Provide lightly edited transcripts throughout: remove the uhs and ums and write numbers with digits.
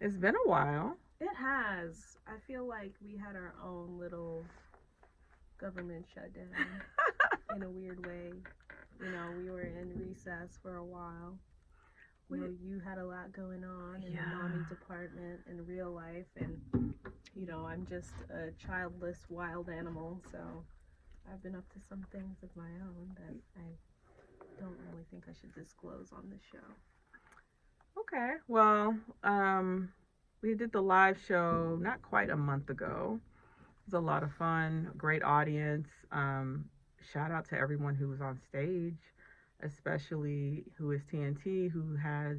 It's been a while. It has. I feel like we had our own little government shutdown in a weird way. We were in recess for a while. You had a lot going on in the mommy department in real life, and I'm just a childless wild animal, so I've been up to some things of my own that I don't really think I should disclose on the show. Okay. Well, we did the live show not quite a month ago. It was a lot of fun, great audience. Shout out to everyone who was on stage, especially who is TNT, who has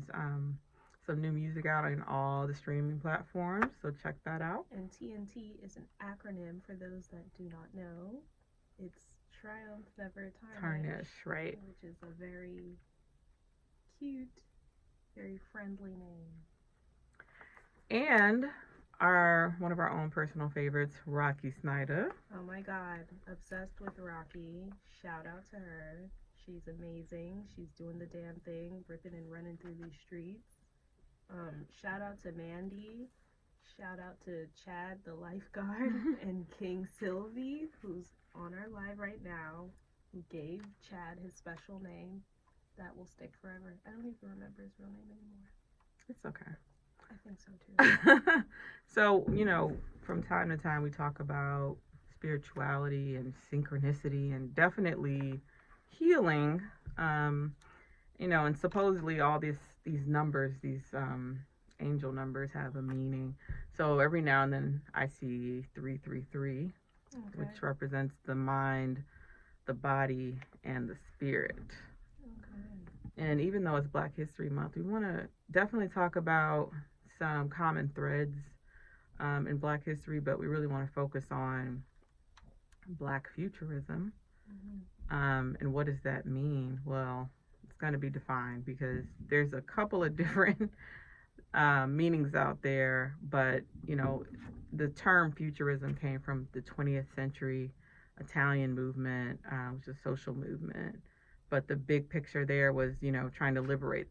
some new music out on all the streaming platforms. So check that out. And TNT is an acronym for those that do not know. It's Triumph Never Tarnish, right? Which is a very cute, very friendly name. And one of our own personal favorites, Rocky Snyder. Oh my God, obsessed with Rocky. Shout out to her. She's amazing. She's doing the damn thing, ripping and running through these streets. Shout out to Mandy. Shout out to Chad, the lifeguard, and King Sylvie, who's on our live right now, who gave Chad his special name that will stick forever. I don't even remember his real name anymore. It's okay. I think so too. So, from time to time we talk about spirituality and synchronicity and definitely healing. And supposedly all these numbers, these angel numbers have a meaning. So every now and then I see 333, which represents the mind, the body, and the spirit. Okay. And even though it's Black History Month, we want to definitely talk about some common threads in Black history, but we really want to focus on Black futurism. And what does that mean? Well, it's going to be defined because there's a couple of different meanings out there, but the term futurism came from the 20th century Italian movement, which is a social movement. But the big picture there was, trying to liberate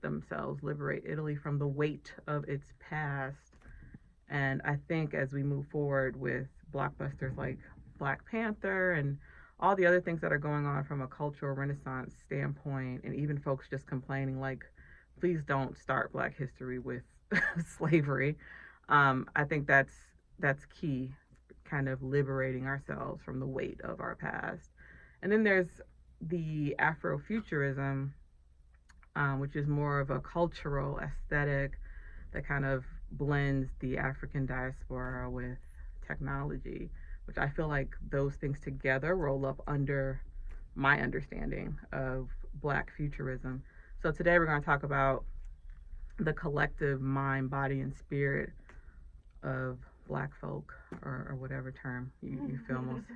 Italy from the weight of its past. And I think as we move forward with blockbusters like Black Panther and all the other things that are going on from a cultural renaissance standpoint, and even folks just complaining like, please don't start Black history with slavery. I think that's key, kind of liberating ourselves from the weight of our past. And then there's the Afrofuturism, which is more of a cultural aesthetic that kind of blends the African diaspora with technology, which I feel like those things together roll up under my understanding of Black futurism. So today we're going to talk about the collective mind, body, and spirit of Black folk, or whatever term you feel most.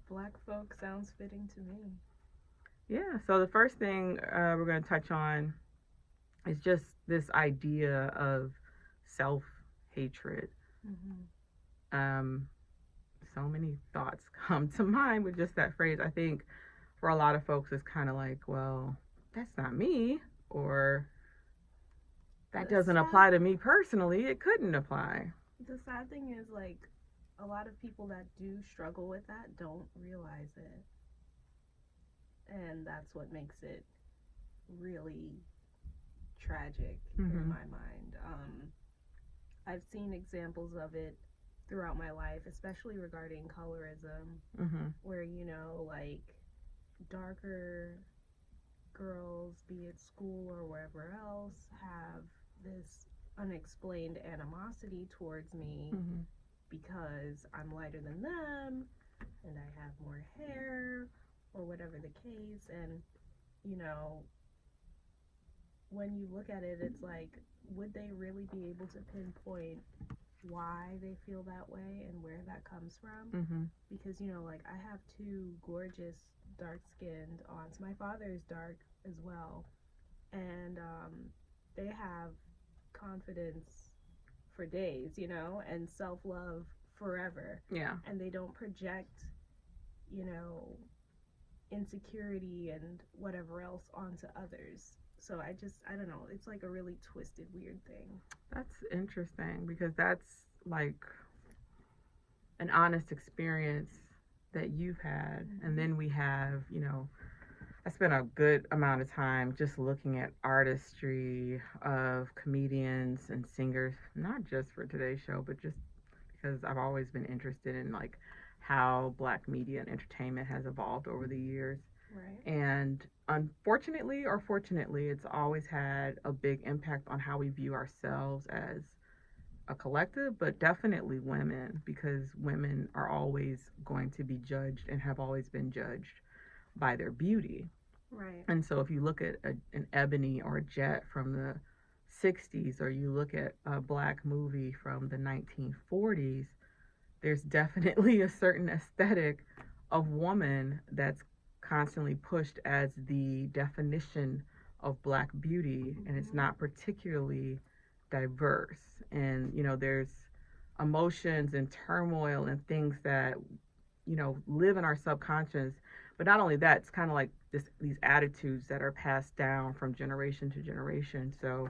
Black folk sounds fitting to me. Yeah, so the first thing we're going to touch on is just this idea of self-hatred. So many thoughts come to mind with just that phrase. I think for a lot of folks it's kind of like, well, that's not me, or that doesn't apply to me personally. It couldn't apply. The sad thing is, like, a lot of people that do struggle with that don't realize it. And that's what makes it really tragic in my mind. I've seen examples of it throughout my life, especially regarding colorism, where, like, darker girls, be it school or wherever else, have this unexplained animosity towards me because I'm lighter than them and I have more hair or whatever the case. And when you look at it, it's like, would they really be able to pinpoint why they feel that way and where that comes from? Because like, I have two gorgeous dark-skinned aunts. My father is dark as well, and they have confidence for days, and self-love forever. Yeah. And they don't project, insecurity and whatever else onto others. So I don't know, it's like a really twisted, weird thing. That's interesting because that's like an honest experience that you've had. And then we have, I spent a good amount of time just looking at artistry of comedians and singers, not just for today's show, but just because I've always been interested in like how black media and entertainment has evolved over the years. Right. And unfortunately or fortunately, it's always had a big impact on how we view ourselves as a collective, but definitely women, because women are always going to be judged and have always been judged by their beauty. Right. And so if you look at an Ebony or a Jet from the 60s, or you look at a black movie from the 1940s, there's definitely a certain aesthetic of woman that's constantly pushed as the definition of black beauty, and it's not particularly diverse. And there's emotions and turmoil and things that live in our subconscious. But not only that, it's kind of like these attitudes that are passed down from generation to generation. So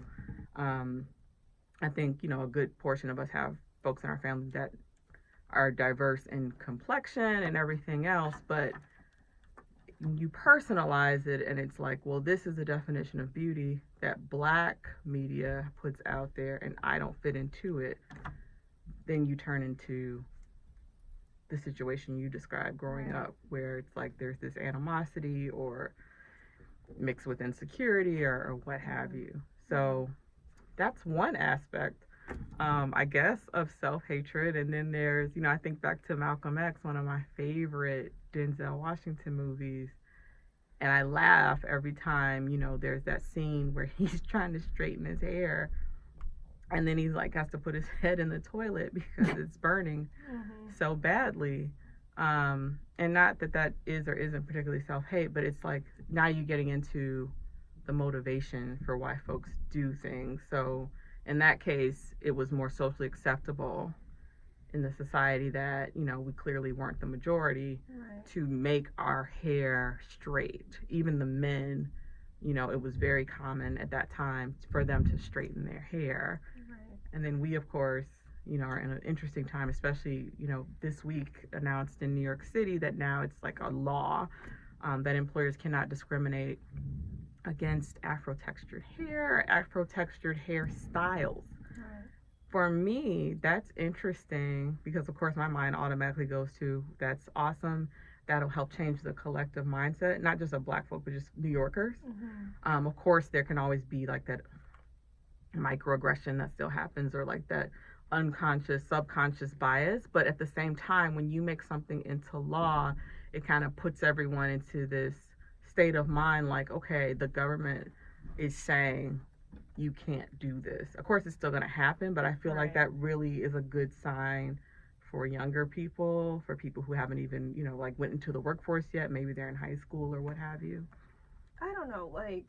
I think a good portion of us have folks in our family that are diverse in complexion and everything else, but you personalize it and it's like, well, this is the definition of beauty that black media puts out there and I don't fit into it. Then you turn into the situation you described growing up, where it's like there's this animosity or mixed with insecurity or what have you. So that's one aspect, I guess, of self-hatred. And then there's, I think back to Malcolm X, one of my favorite Denzel Washington movies. And I laugh every time, there's that scene where he's trying to straighten his hair. And then he's like, has to put his head in the toilet because it's burning so badly. And not that is or isn't particularly self-hate, but it's like now you're getting into the motivation for why folks do things. So in that case, it was more socially acceptable in the society that, we clearly weren't the majority to make our hair straight. Even the men, it was very common at that time for them to straighten their hair. And then we, of course, are in an interesting time, especially, this week announced in New York City that now it's like a law that employers cannot discriminate against Afro-textured hair, Afro-textured hairstyles. For me, that's interesting because, of course, my mind automatically goes to, that's awesome. That'll help change the collective mindset, not just of black folk, but just New Yorkers. Of course, there can always be like that microaggression that still happens, or like that unconscious, subconscious bias. But at the same time, when you make something into law, it kind of puts everyone into this state of mind like, okay, the government is saying you can't do this. Of course, it's still going to happen, but I feel like that really is a good sign for younger people, for people who haven't even, like went into the workforce yet. Maybe they're in high school or what have you. I don't know, like,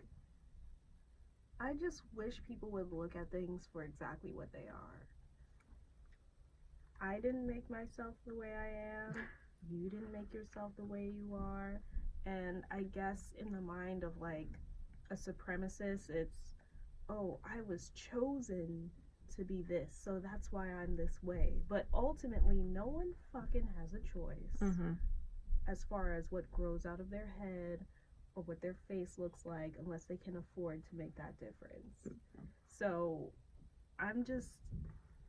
I just wish people would look at things for exactly what they are. I didn't make myself the way I am. You didn't make yourself the way you are. And I guess in the mind of like a supremacist, it's, oh, I was chosen to be this, so that's why I'm this way. But ultimately, no one fucking has a choice as far as what grows out of their head or what their face looks like, unless they can afford to make that difference. So I'm just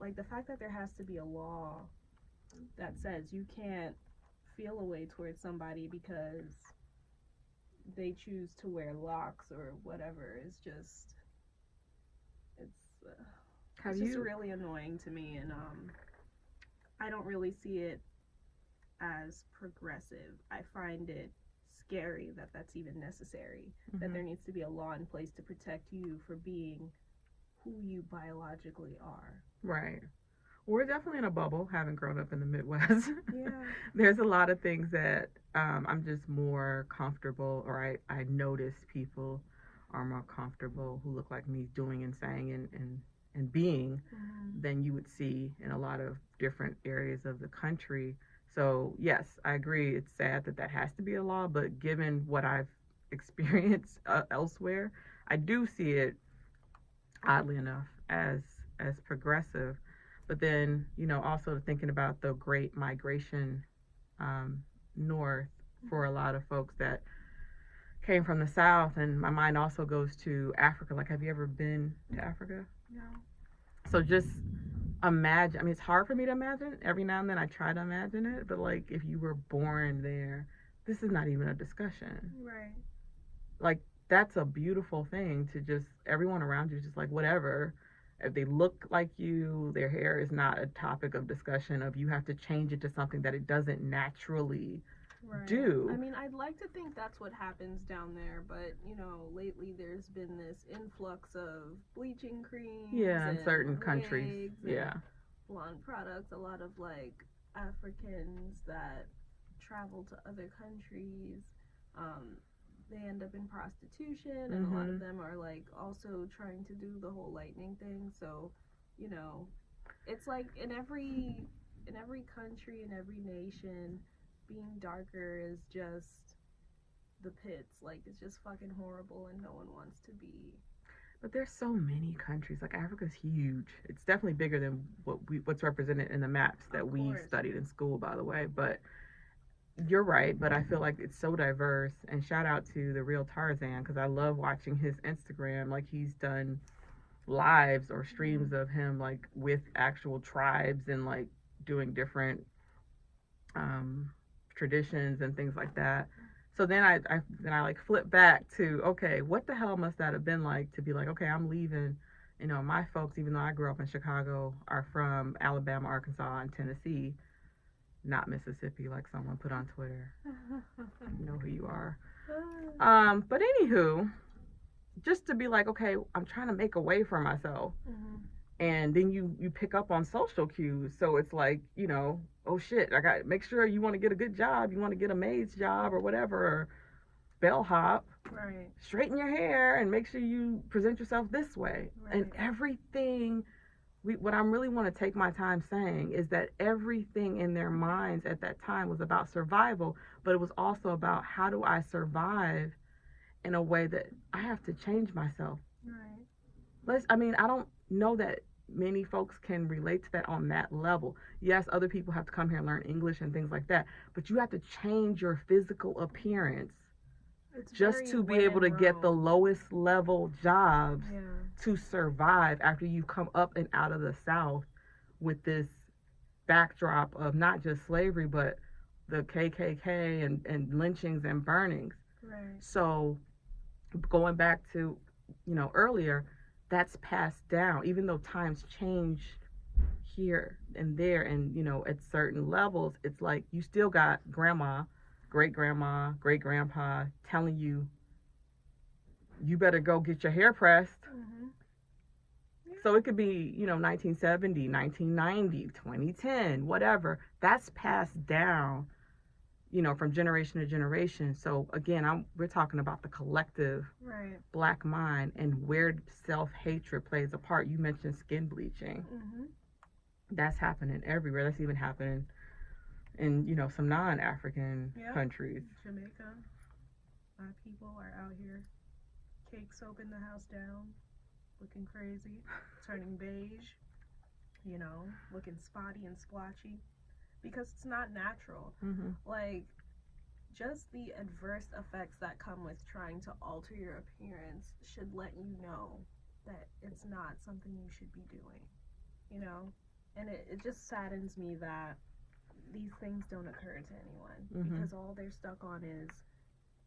like, the fact that there has to be a law that says you can't feel a way towards somebody because they choose to wear locks or whatever is just, it's just really annoying to me. And I don't really see it as progressive. I find it scary that that's even necessary, that there needs to be a law in place to protect you for being who you biologically are. Right. We're definitely in a bubble, having grown up in the Midwest. Yeah. There's a lot of things that I'm just more comfortable, or I notice people are more comfortable who look like me doing and saying and being than you would see in a lot of different areas of the country. So yes, I agree. It's sad that that has to be a law, but given what I've experienced elsewhere, I do see it, oddly enough, as progressive. But then, also thinking about the great migration um, north for a lot of folks that came from the south, and my mind also goes to Africa. Like, have you ever been to Africa? No. So just imagine. I mean, it's hard for me to imagine. Every now and then I try to imagine it, but like if you were born there, this is not even a discussion. Right. Like, that's a beautiful thing to just everyone around you is just like whatever. If they look like you, their hair is not a topic of discussion of you have to change it to something that it doesn't naturally do. I mean, I'd like to think that's what happens down there, but lately there's been this influx of bleaching creams. Yeah, in certain countries. Yeah. Blonde products. A lot of like Africans that travel to other countries. They end up in prostitution, and a lot of them are like also trying to do the whole lightning thing. So, it's like in every country, in every nation, being darker is just the pits. Like, it's just fucking horrible, and no one wants to be. But there's so many countries. Like, Africa's huge. It's definitely bigger than what's represented in the maps that we studied in school, by the way. But you're right. But I feel like it's so diverse. And shout out to the real Tarzan, because I love watching his Instagram. Like, he's done lives or streams of him like with actual tribes and like doing different traditions and things like that. So then I like flip back to, okay, what the hell must that have been like to be like, okay, I'm leaving. My folks, even though I grew up in Chicago, are from Alabama, Arkansas, and Tennessee, not Mississippi, like someone put on Twitter. You know who you are. But anywho, just to be like, okay, I'm trying to make a way for myself. And then you pick up on social cues. So it's like, oh shit, I got to make sure you want to get a good job. You want to get a maid's job or whatever, or bellhop. Right. Straighten your hair and make sure you present yourself this way. Right. And everything, what I really want to take my time saying is that everything in their minds at that time was about survival, but it was also about how do I survive in a way that I have to change myself. Right. I don't know that many folks can relate to that on that level. Yes, other people have to come here and learn English and things like that, but you have to change your physical appearance just to be able to get the lowest level jobs to survive after you come up and out of the South with this backdrop of not just slavery, but the KKK and lynchings and burnings. Right. So going back to, earlier, that's passed down, even though times change here and there and, at certain levels, it's like you still got grandma, great grandpa telling you, you better go get your hair pressed. Yeah. So it could be, 1970, 1990, 2010, whatever. That's passed down, from generation to generation. So again, we're talking about the collective Black mind and where self-hatred plays a part. You mentioned skin bleaching. That's happening everywhere. That's even happening in, some non-African countries. Jamaica, my people are out here cake soaping the house down, looking crazy, turning beige, looking spotty and splotchy. Because it's not natural. Like, just the adverse effects that come with trying to alter your appearance should let you know that it's not something you should be doing, And it just saddens me that these things don't occur to anyone because all they're stuck on is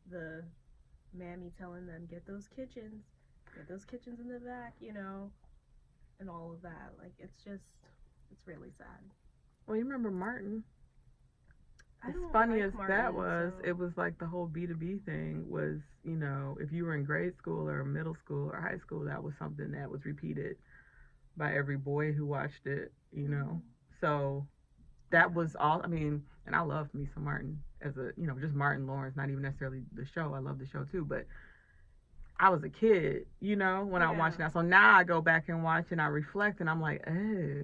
the mammy telling them, get those kitchens in the back, and all of that. Like, it's really sad. Well, you remember Martin? As funny as that was, it was like the whole B2B thing was, if you were in grade school or middle school or high school, that was something that was repeated by every boy who watched it, So that was all. I mean, and I love me some Martin as a, just Martin Lawrence, not even necessarily the show. I love the show too, but I was a kid, you know, when I'm watching that. So now I go back and watch and I reflect and I'm like, oh,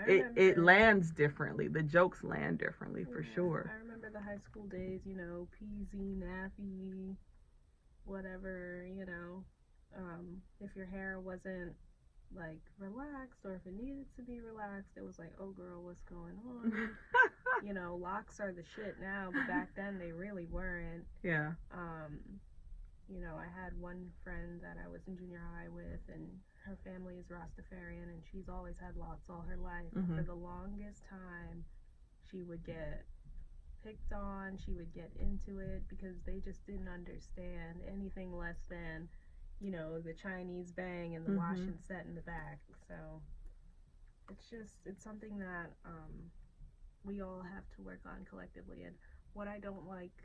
it lands differently. The jokes land differently for sure. I remember the high school days, you know, peasy, nappy, whatever, you know. If your hair wasn't like relaxed or if it needed to be relaxed, it was like, oh girl, what's going on? You know, locks are the shit now, but back then they really weren't. Yeah. You know, I had one friend that I was in junior high with, and her family is Rastafarian, and she's always had locks all her life. Mm-hmm. For the longest time, she would get picked on, she would get into it because they just didn't understand anything less than, you know, the Chinese bang and the wash and set in the back. So it's something that we all have to work on collectively. And what I don't like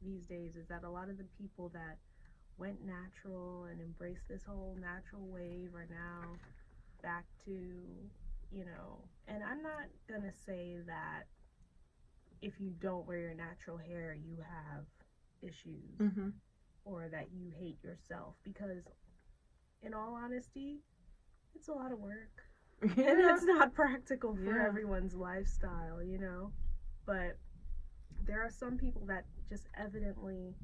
these days is that a lot of the people that went natural and embraced this whole natural wave are now back to, you know, and I'm not gonna say that if you don't wear your natural hair you have issues or that you hate yourself, because in all honesty it's a lot of work and it's not practical for everyone's lifestyle, you know. But there are some people that just evidently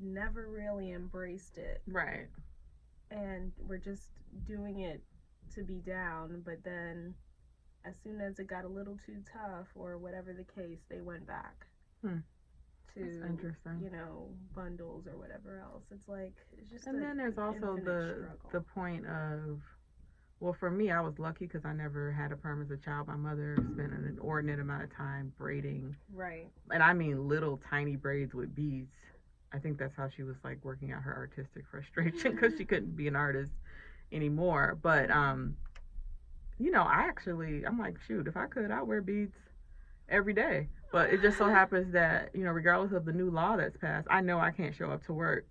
never really embraced it. Right. And we're just doing it to be down, but then as soon as it got a little too tough or whatever the case, they went back to, you know, bundles or whatever else. It's like, it's just and then there's also the point of, well, for me, I was lucky because I never had a perm as a child. My mother spent an inordinate amount of time braiding. Right. And I mean little tiny braids with beads. I think that's how she was like working out her artistic frustration because she couldn't be an artist anymore. But you know, I'm like, shoot, if I could, I'd wear beads every day. But it just so happens that, you know, regardless of the new law that's passed, I know I can't show up to work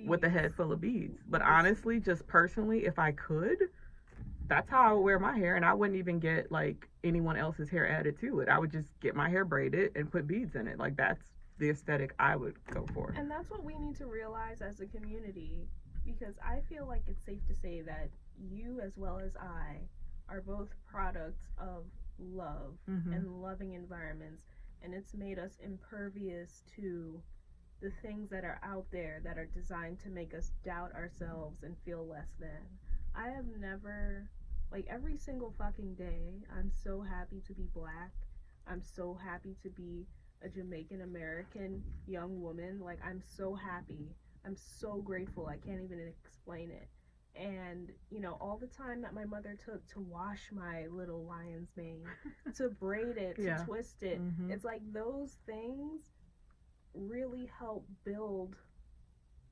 with a head full of beads. But honestly, just personally, if I could, that's how I would wear my hair, and I wouldn't even get like anyone else's hair added to it. I would just get my hair braided and put beads in it. Like, that's the aesthetic I would go for. And that's what we need to realize as a community, because I feel like it's safe to say that you as well as I are both products of love and loving environments, and it's made us impervious to the things that are out there that are designed to make us doubt ourselves and feel less than. I have never, like, every single fucking day, I'm so happy to be Black. I'm so happy to be a Jamaican American young woman. Like, I'm so happy. I'm so grateful. I can't even explain it. And, you know, all the time that my mother took to wash my little lion's mane, to braid it, to twist it, it's like those things really help build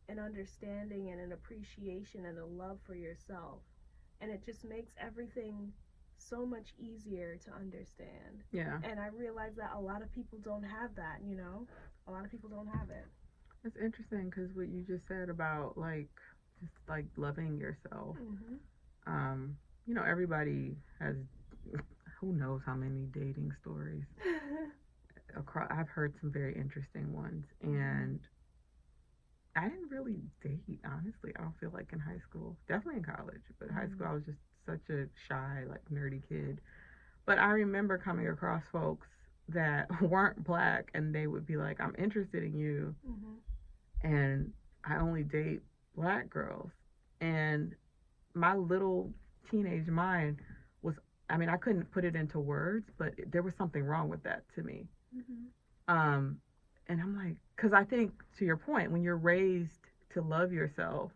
an understanding and an appreciation and a love for yourself. And it just makes everything so much easier to understand. Yeah. And I realize that a lot of people don't have that, you know? A lot of people don't have it. It's interesting because what you just said about, like, just, like, loving yourself. You know, everybody has, who knows how many dating stories. I've heard some very interesting ones. And I didn't really date, honestly. I don't feel like in high school. Definitely in college. But high school, I was just such a shy, like, nerdy kid. But I remember coming across folks that weren't Black, and they would be like, I'm interested in you, and I only date Black girls. And my little teenage mind was, I mean, I couldn't put it into words, but there was something wrong with that to me. And I'm like, because I think, to your point, when you're raised to love yourself,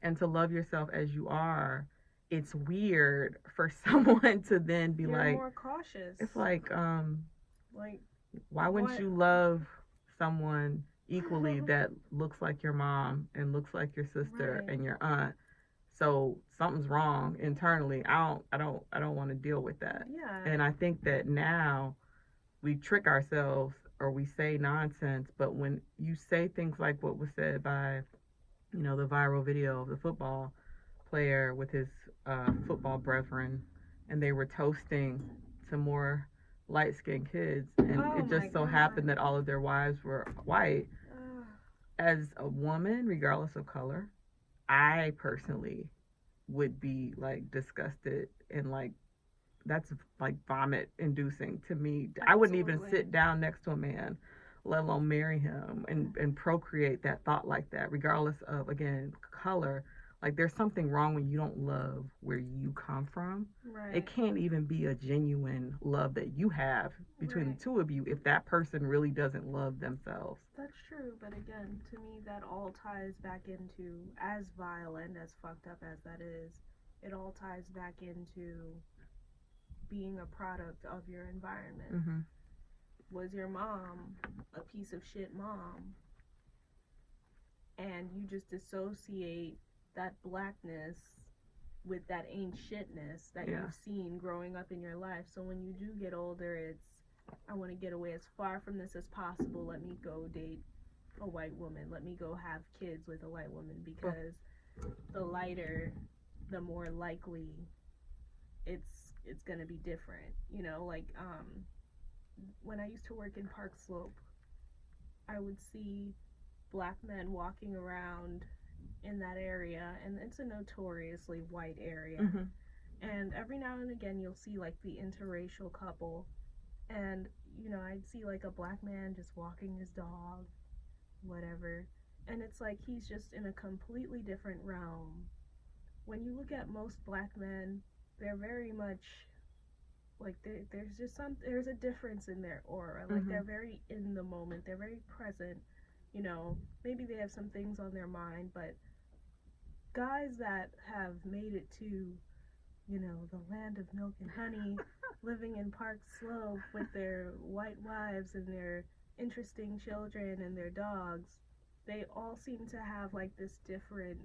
and to love yourself as you are, it's weird for someone to then be You're more cautious. It's like why wouldn't you love someone equally that looks like your mom and looks like your sister and your aunt? So something's wrong internally. I don't want to deal with that. Yeah. And I think that now we trick ourselves or we say nonsense, but when you say things like what was said by, you know, the viral video of the football player with his football brethren, and they were toasting to more light-skinned kids, and it just so happened that all of their wives were white. as a woman, regardless of color, I personally would be like disgusted and like that's like vomit inducing to me. Absolutely. I wouldn't even sit down next to a man, let alone marry him and procreate that thought like that, regardless of, again, color. Like, there's something wrong when you don't love where you come from. Right. It can't even be a genuine love that you have between Right. the two of you if that person really doesn't love themselves. That's true, but again, to me, that all ties back into, as violent, as fucked up as that is, it all ties back into being a product of your environment. Mm-hmm. Was your mom a piece of shit mom? And you just associate that blackness with that ain't shitness that you've seen growing up in your life. So when you do get older, it's, I want to get away as far from this as possible. Let me go date a white woman. Let me go have kids with a white woman, because the lighter, the more likely it's gonna be different. You know, like when I used to work in Park Slope, I would see black men walking around in that area, and it's a notoriously white area. Mm-hmm. And every now and again you'll see like the interracial couple, and you know, I'd see like a black man just walking his dog, whatever, and it's like he's just in a completely different realm. When you look at most black men, they're very much like there's a difference in their aura. Like, they're very in the moment, they're very present. You know, maybe they have some things on their mind, but guys that have made it to, you know, the land of milk and honey, living in Park Slope with their white wives and their interesting children and their dogs, they all seem to have like this different,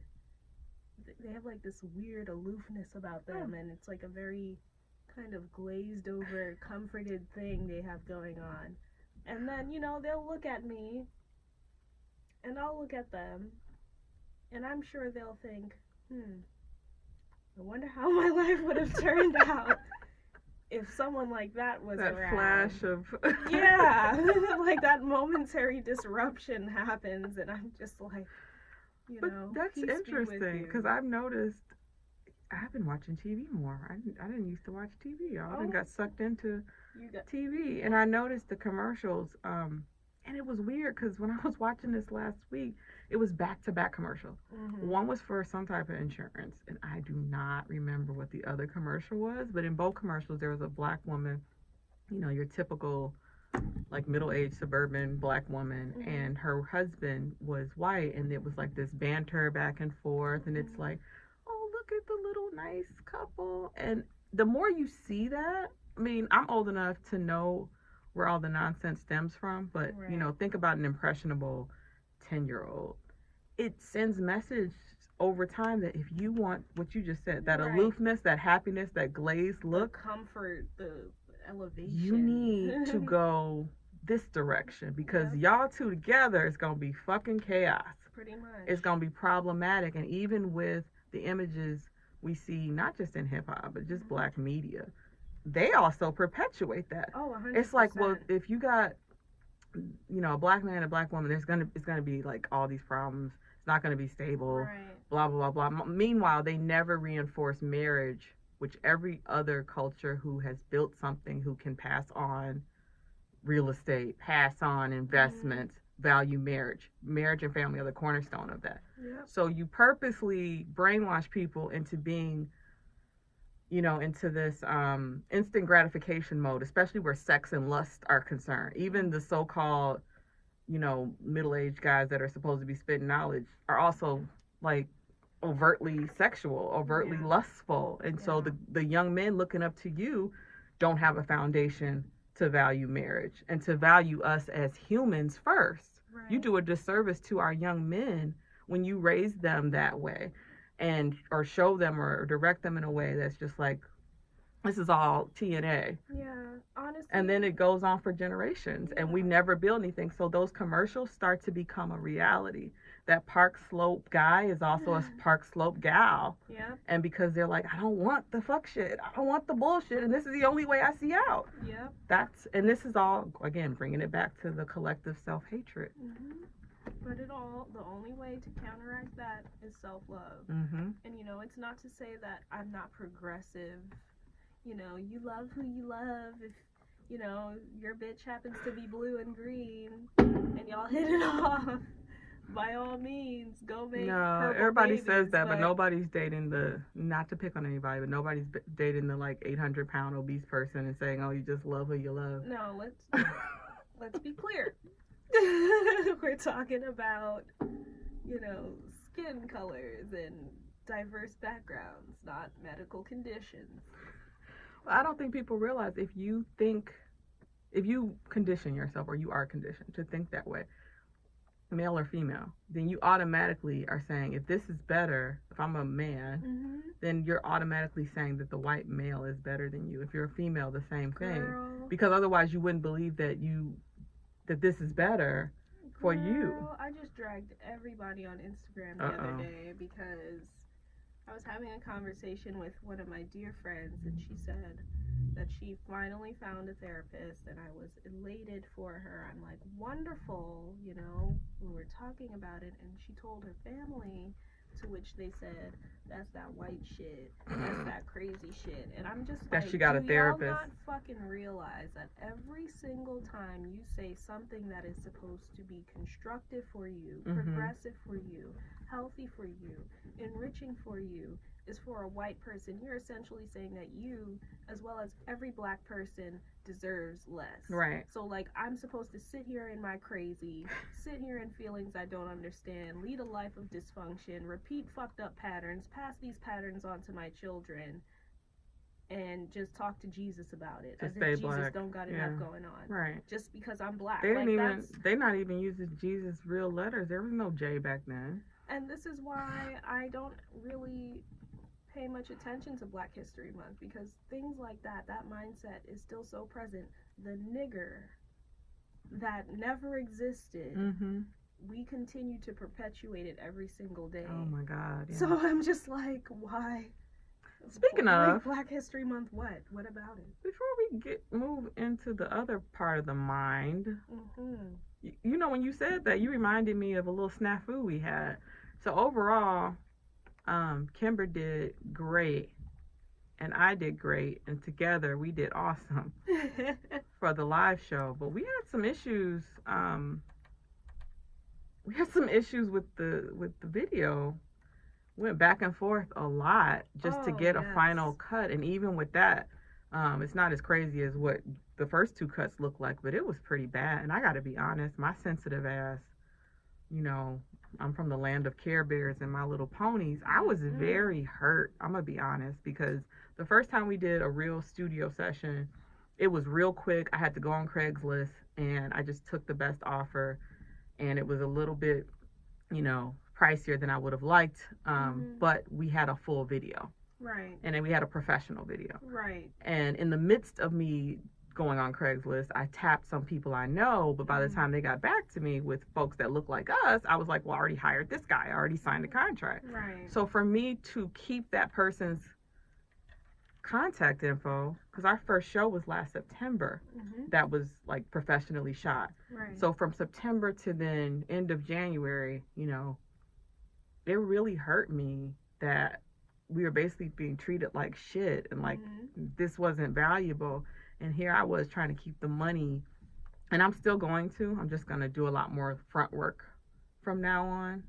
they have like this weird aloofness about them, and it's like a very kind of glazed over, comforted thing they have going on. And then, you know, they'll look at me and I'll look at them, and I'm sure they'll think, I wonder how my life would have turned out if someone like that was that around. Flash of yeah, like that momentary disruption happens, and I'm just like, you know. That's interesting, because I've noticed I've been watching TV more. I didn't used to watch TV. I got sucked into TV, and I noticed the commercials. And it was weird because when I was watching this last week, it was back-to-back commercials. Mm-hmm. One was for some type of insurance, and I do not remember what the other commercial was, but in both commercials, there was a black woman, you know, your typical, like, middle-aged suburban black woman, and her husband was white, and it was like this banter back and forth, and it's like, oh, look at the little nice couple. And the more you see that, I mean, I'm old enough to know where all the nonsense stems from, but you know, think about an impressionable 10-year-old. It sends message over time that if you want what you just said, that aloofness, that happiness, that glazed look, the comfort, the elevation, you need to go this direction, because y'all two together is gonna be fucking chaos. Pretty much. It's gonna be problematic. And even with the images we see, not just in hip-hop, but just black media, they also perpetuate that. Oh, 100%. It's like, well, if you got, you know, a black man and a black woman, it's gonna be like all these problems. It's not gonna be stable. Blah blah blah blah. Meanwhile, they never reinforce marriage, which every other culture who has built something, who can pass on real estate, pass on investments, value marriage. Marriage and family are the cornerstone of that. Yep. So you purposely brainwash people into being, you know, into this instant gratification mode, especially where sex and lust are concerned. Even the so-called, you know, middle-aged guys that are supposed to be spitting knowledge are also like overtly sexual, overtly lustful. And so the young men looking up to you don't have a foundation to value marriage and to value us as humans first. You do a disservice to our young men when you raise them that way, and or show them or direct them in a way that's just like, this is all TNA. Yeah, honestly. And then it goes on for generations, and we never build anything. So those commercials start to become a reality. That Park Slope guy is also a Park Slope gal. Yeah. And because they're like, I don't want the fuck shit. I don't want the bullshit. And this is the only way I see out. Yeah. And this is all, again, bringing it back to the collective self-hatred. But the only way to counteract that is self-love. Mm-hmm. And, it's not to say that I'm not progressive. You love who you love. If, your bitch happens to be blue and green and y'all hit it off, by all means, go make everybody babies, says that, but nobody's dating not to pick on anybody, but nobody's dating the like 800-pound obese person and saying, oh, you just love who you love. No, let's be clear. We're talking about, skin colors and diverse backgrounds, not medical conditions. Well, I don't think people realize if you condition yourself, or you are conditioned to think that way, male or female, then you automatically are saying, if this is better, if I'm a man, mm-hmm. then you're automatically saying that the white male is better than you. If you're a female, the same thing. Girl. Because otherwise you wouldn't believe that this is better for you. I just dragged everybody on Instagram the other day because I was having a conversation with one of my dear friends, and she said that she finally found a therapist, and I was elated for her. I'm like, wonderful, we were talking about it, and she told her family, to which they said, that's that white shit, that's that crazy shit. And I'm just that like, she got a therapist. Y'all not fucking realize that every single time you say something that is supposed to be constructive for you, mm-hmm. progressive for you, healthy for you, enriching for you, is for a white person, you're essentially saying that you, as well as every black person, deserves less. Right. So, like, I'm supposed to sit here in my crazy, sit here in feelings I don't understand, lead a life of dysfunction, repeat fucked up patterns, pass these patterns on to my children, and just talk to Jesus about it. As if Jesus don't got enough going on. Right. Just because I'm black. They're not even using Jesus' real letters. There was no J back then. And this is why I don't really pay much attention to Black History Month, because things like that mindset is still so present. The nigger that never existed, mm-hmm. we continue to perpetute it every single day. Oh my God. Yeah. So I'm just like, why? Speaking of Black History Month, what about it? Before we move into the other part of the mind, mm-hmm. When you said that, you reminded me of a little snafu we had. So overall, Kimber did great, and I did great, and together we did awesome for the live show. But we had some issues. With the video. Went back and forth a lot just to get a final cut, and even with that, it's not as crazy as what the first two cuts looked like, but it was pretty bad. And I got to be honest, my sensitive ass, I'm from the land of Care Bears and My Little Ponies. I was very hurt. I'm going to be honest, because the first time we did a real studio session, it was real quick. I had to go on Craigslist, and I just took the best offer, and it was a little bit, pricier than I would have liked. But we had a full video. Right. And then we had a professional video. Right. And in the midst of me going on Craigslist, I tapped some people I know, but by the time they got back to me with folks that look like us, I was like, well, I already hired this guy. I already signed a contract. Right. So for me to keep that person's contact info, because our first show was last September, that was like professionally shot. Right. So from September to then end of January, it really hurt me that we were basically being treated like shit, and like this wasn't valuable. And here I was trying to keep the money, and I'm still going to. I'm just going to do a lot more front work from now on.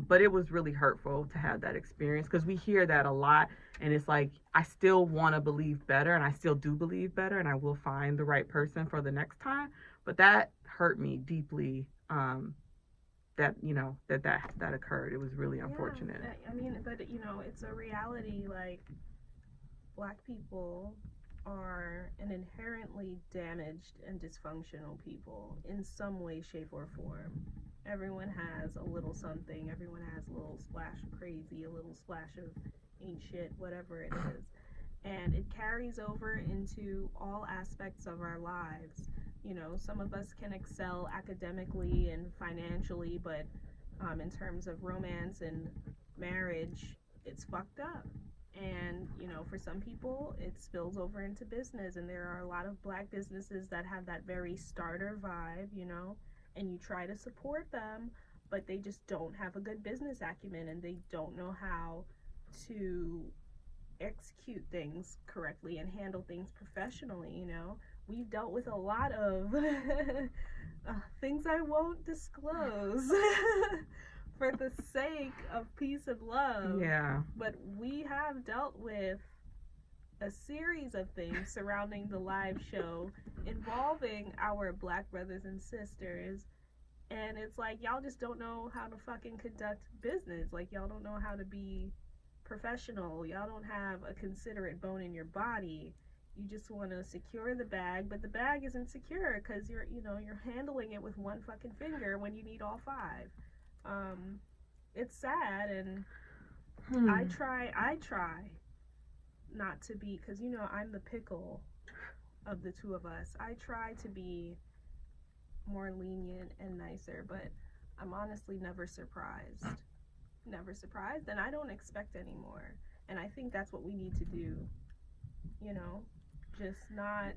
But it was really hurtful to have that experience, because we hear that a lot, and it's like, I still want to believe better, and I still do believe better, and I will find the right person for the next time. But that hurt me deeply, that occurred. It was really unfortunate. I mean, but it's a reality. Like, Black people are an inherently damaged and dysfunctional people in some way, shape, or form. Everyone has a little something. Everyone has a little splash of crazy, a little splash of ain't shit, whatever it is. And it carries over into all aspects of our lives. Some of us can excel academically and financially, but in terms of romance and marriage, it's fucked up. And, for some people, it spills over into business. And there are a lot of Black businesses that have that very starter vibe, and you try to support them, but they just don't have a good business acumen and they don't know how to execute things correctly and handle things professionally. We've dealt with a lot of things I won't disclose for the sake of peace and love. Yeah. But we have dealt with a series of things surrounding the live show involving our black brothers and sisters. And it's like, y'all just don't know how to fucking conduct business. Like, y'all don't know how to be professional. Y'all don't have a considerate bone in your body. You just want to secure the bag, but the bag isn't secure because you're handling it with one fucking finger when you need all five. It's sad, and I try not to be, because I'm the pickle of the two of us. I try to be more lenient and nicer, but I'm honestly never surprised, and I don't expect anymore. And I think that's what we need to do, just not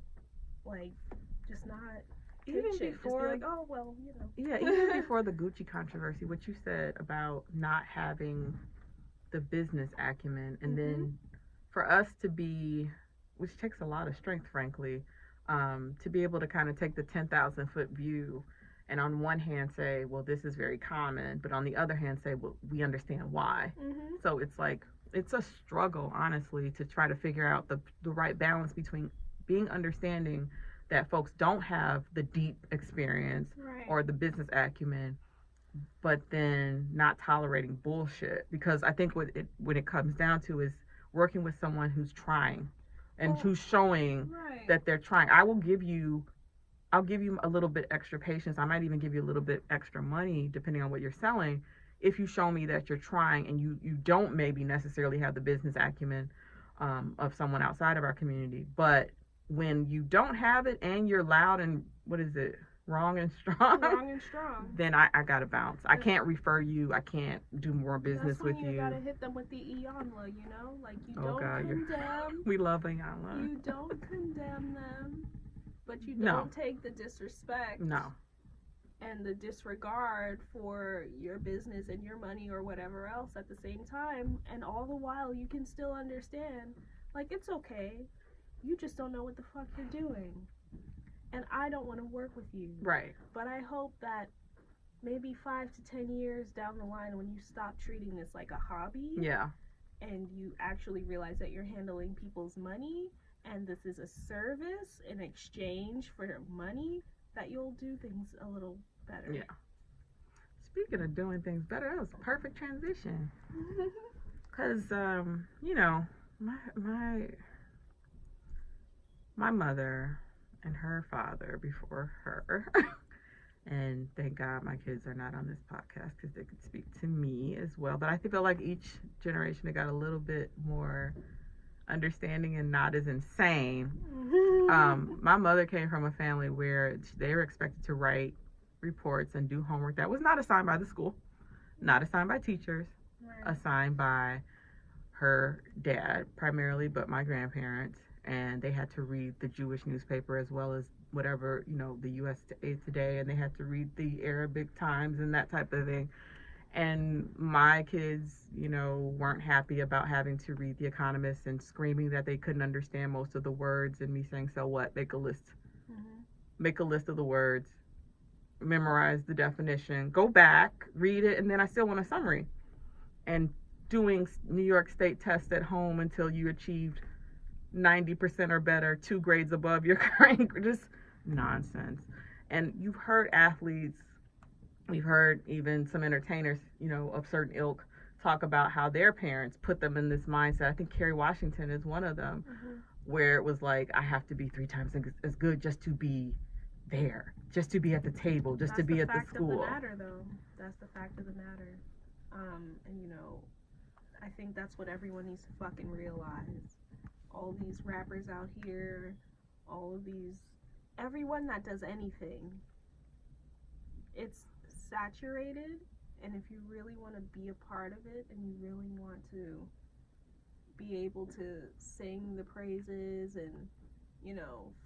Even shit. before, just be like, oh well, yeah, even before the Gucci controversy, what you said about not having the business acumen, and then for us to be, which takes a lot of strength, frankly, to be able to kind of take the 10,000-foot view, and on one hand say, well, this is very common, but on the other hand say, well, we understand why. So it's like, it's a struggle, honestly, to try to figure out the right balance between being understanding that folks don't have the deep experience or the business acumen, but then not tolerating bullshit. Because I think what it comes down to is working with someone who's trying and who's showing that they're trying. I'll give you a little bit extra patience. I might even give you a little bit extra money, depending on what you're selling, if you show me that you're trying and you don't maybe necessarily have the business acumen of someone outside of our community. But when you don't have it and you're loud and, wrong and strong, then I gotta bounce. I can't refer you. I can't do more business with you. You gotta hit them with the Iyanla, like you don't condemn. We love Iyanla. You don't condemn them, but you don't take the disrespect. No. And the disregard for your business and your money or whatever else at the same time, and all the while you can still understand, like, it's okay. You just don't know what the fuck you're doing. And I don't want to work with you. Right. But I hope that maybe 5 to 10 years down the line, when you stop treating this like a hobby. Yeah. And you actually realize that you're handling people's money and this is a service in exchange for money, that you'll do things a little better. Yeah. Speaking of doing things better, that was a perfect transition. Because, my mother and her father before her, and thank God my kids are not on this podcast because they could speak to me as well. But I feel like each generation they got a little bit more understanding and not as insane. My mother came from a family where they were expected to write reports and do homework that was not assigned by the school, not assigned by teachers, assigned by her dad primarily, but my grandparents. And they had to read the Jewish newspaper as well as whatever, the USA Today, and they had to read the Arabic Times and that type of thing. And my kids, weren't happy about having to read The Economist and screaming that they couldn't understand most of the words, and me saying, so what? Make a list. Make a list of the words, memorize the definition, go back, read it, and then I still want a summary. And doing New York State tests at home until you achieved 90% or better, 2 grades above your current, just nonsense. And you've heard athletes, we've heard even some entertainers, of certain ilk, talk about how their parents put them in this mindset. I think Kerry Washington is one of them, where it was like, I have to be 3 times as good just to be there, just to be at the table, just to be at the school. That's the fact of the matter, though. That's the fact of the matter. And I think that's what everyone needs to fucking realize. All these rappers out here, everyone that does anything, it's saturated, and if you really want to be a part of it, and you really want to be able to sing the praises and,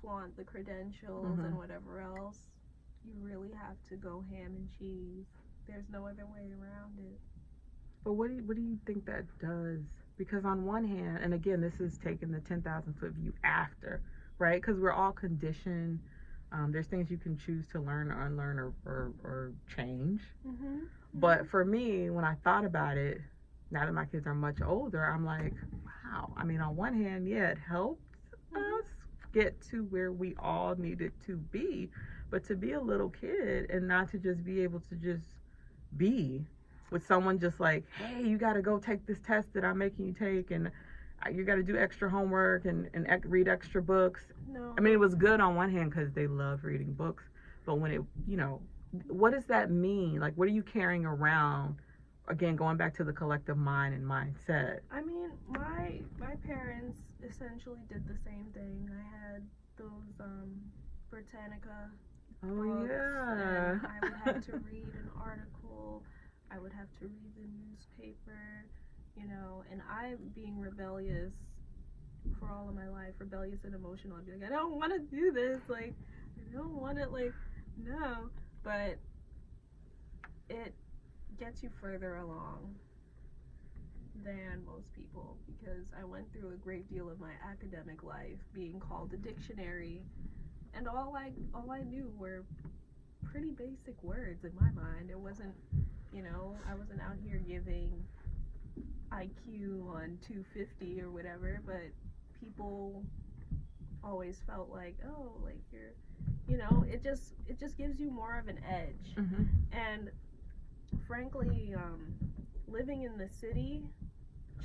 flaunt the credentials and whatever else, you really have to go ham and cheese. There's no other way around it. But what do you think that does? Because on one hand, and again, this is taking the 10,000-foot view after, right? Because we're all conditioned. There's things you can choose to learn or unlearn or change. Mm-hmm. But for me, when I thought about it, now that my kids are much older, I'm like, wow. I mean, on one hand, yeah, it helped us get to where we all needed to be. But to be a little kid and not to just be able to just be with someone just like, hey, you got to go take this test that I'm making you take, and you got to do extra homework and read extra books. No. I mean, it was good on one hand because they love reading books, but when it, what does that mean? Like, what are you carrying around? Again, going back to the collective mind and mindset. I mean, my parents essentially did the same thing. I had those Britannica books, Yeah. and I would have to read an article. I would have to read the newspaper, and I, being rebellious for all of my life, rebellious and emotional, I'd be like, I don't want to do this, like, I don't want it, like, no, but it gets you further along than most people, because I went through a great deal of my academic life being called a dictionary, and all I knew were pretty basic words in my mind. It wasn't, I wasn't out here giving IQ on 250 or whatever, but people always felt like, oh, like you're, it just gives you more of an edge. Mm-hmm. And frankly, living in the city,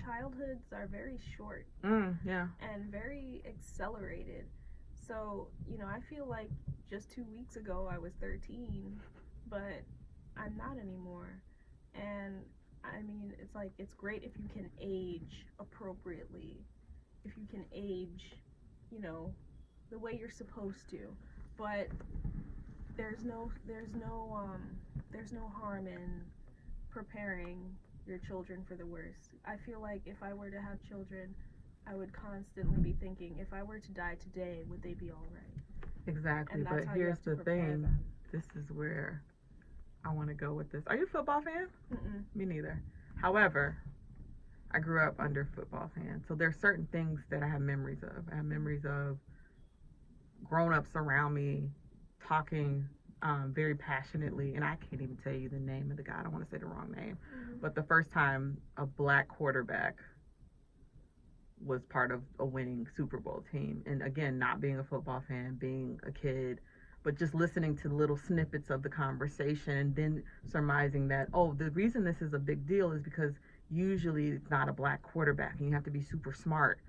childhoods are very short. Yeah. And very accelerated. So, I feel like just 2 weeks ago I was 13, but I'm not anymore. And I mean, it's like, it's great if you can age appropriately, if you can age, the way you're supposed to. But there's no harm in preparing your children for the worst. I feel like if I were to have children, I would constantly be thinking, if I were to die today, would they be all right? Exactly. But here's the thing. This is where I want to go with this. Are you a football fan? Mm-mm. Me neither. However, I grew up under football fans. So there's certain things that I have memories of. I have memories of grown-ups around me talking very passionately, and I can't even tell you the name of the guy. I don't want to say the wrong name. Mm-hmm. But the first time a black quarterback was part of a winning Super Bowl team, and again, not being a football fan, being a kid, but just listening to little snippets of the conversation and then surmising that, oh, the reason this is a big deal is because usually it's not a black quarterback and you have to be super smart,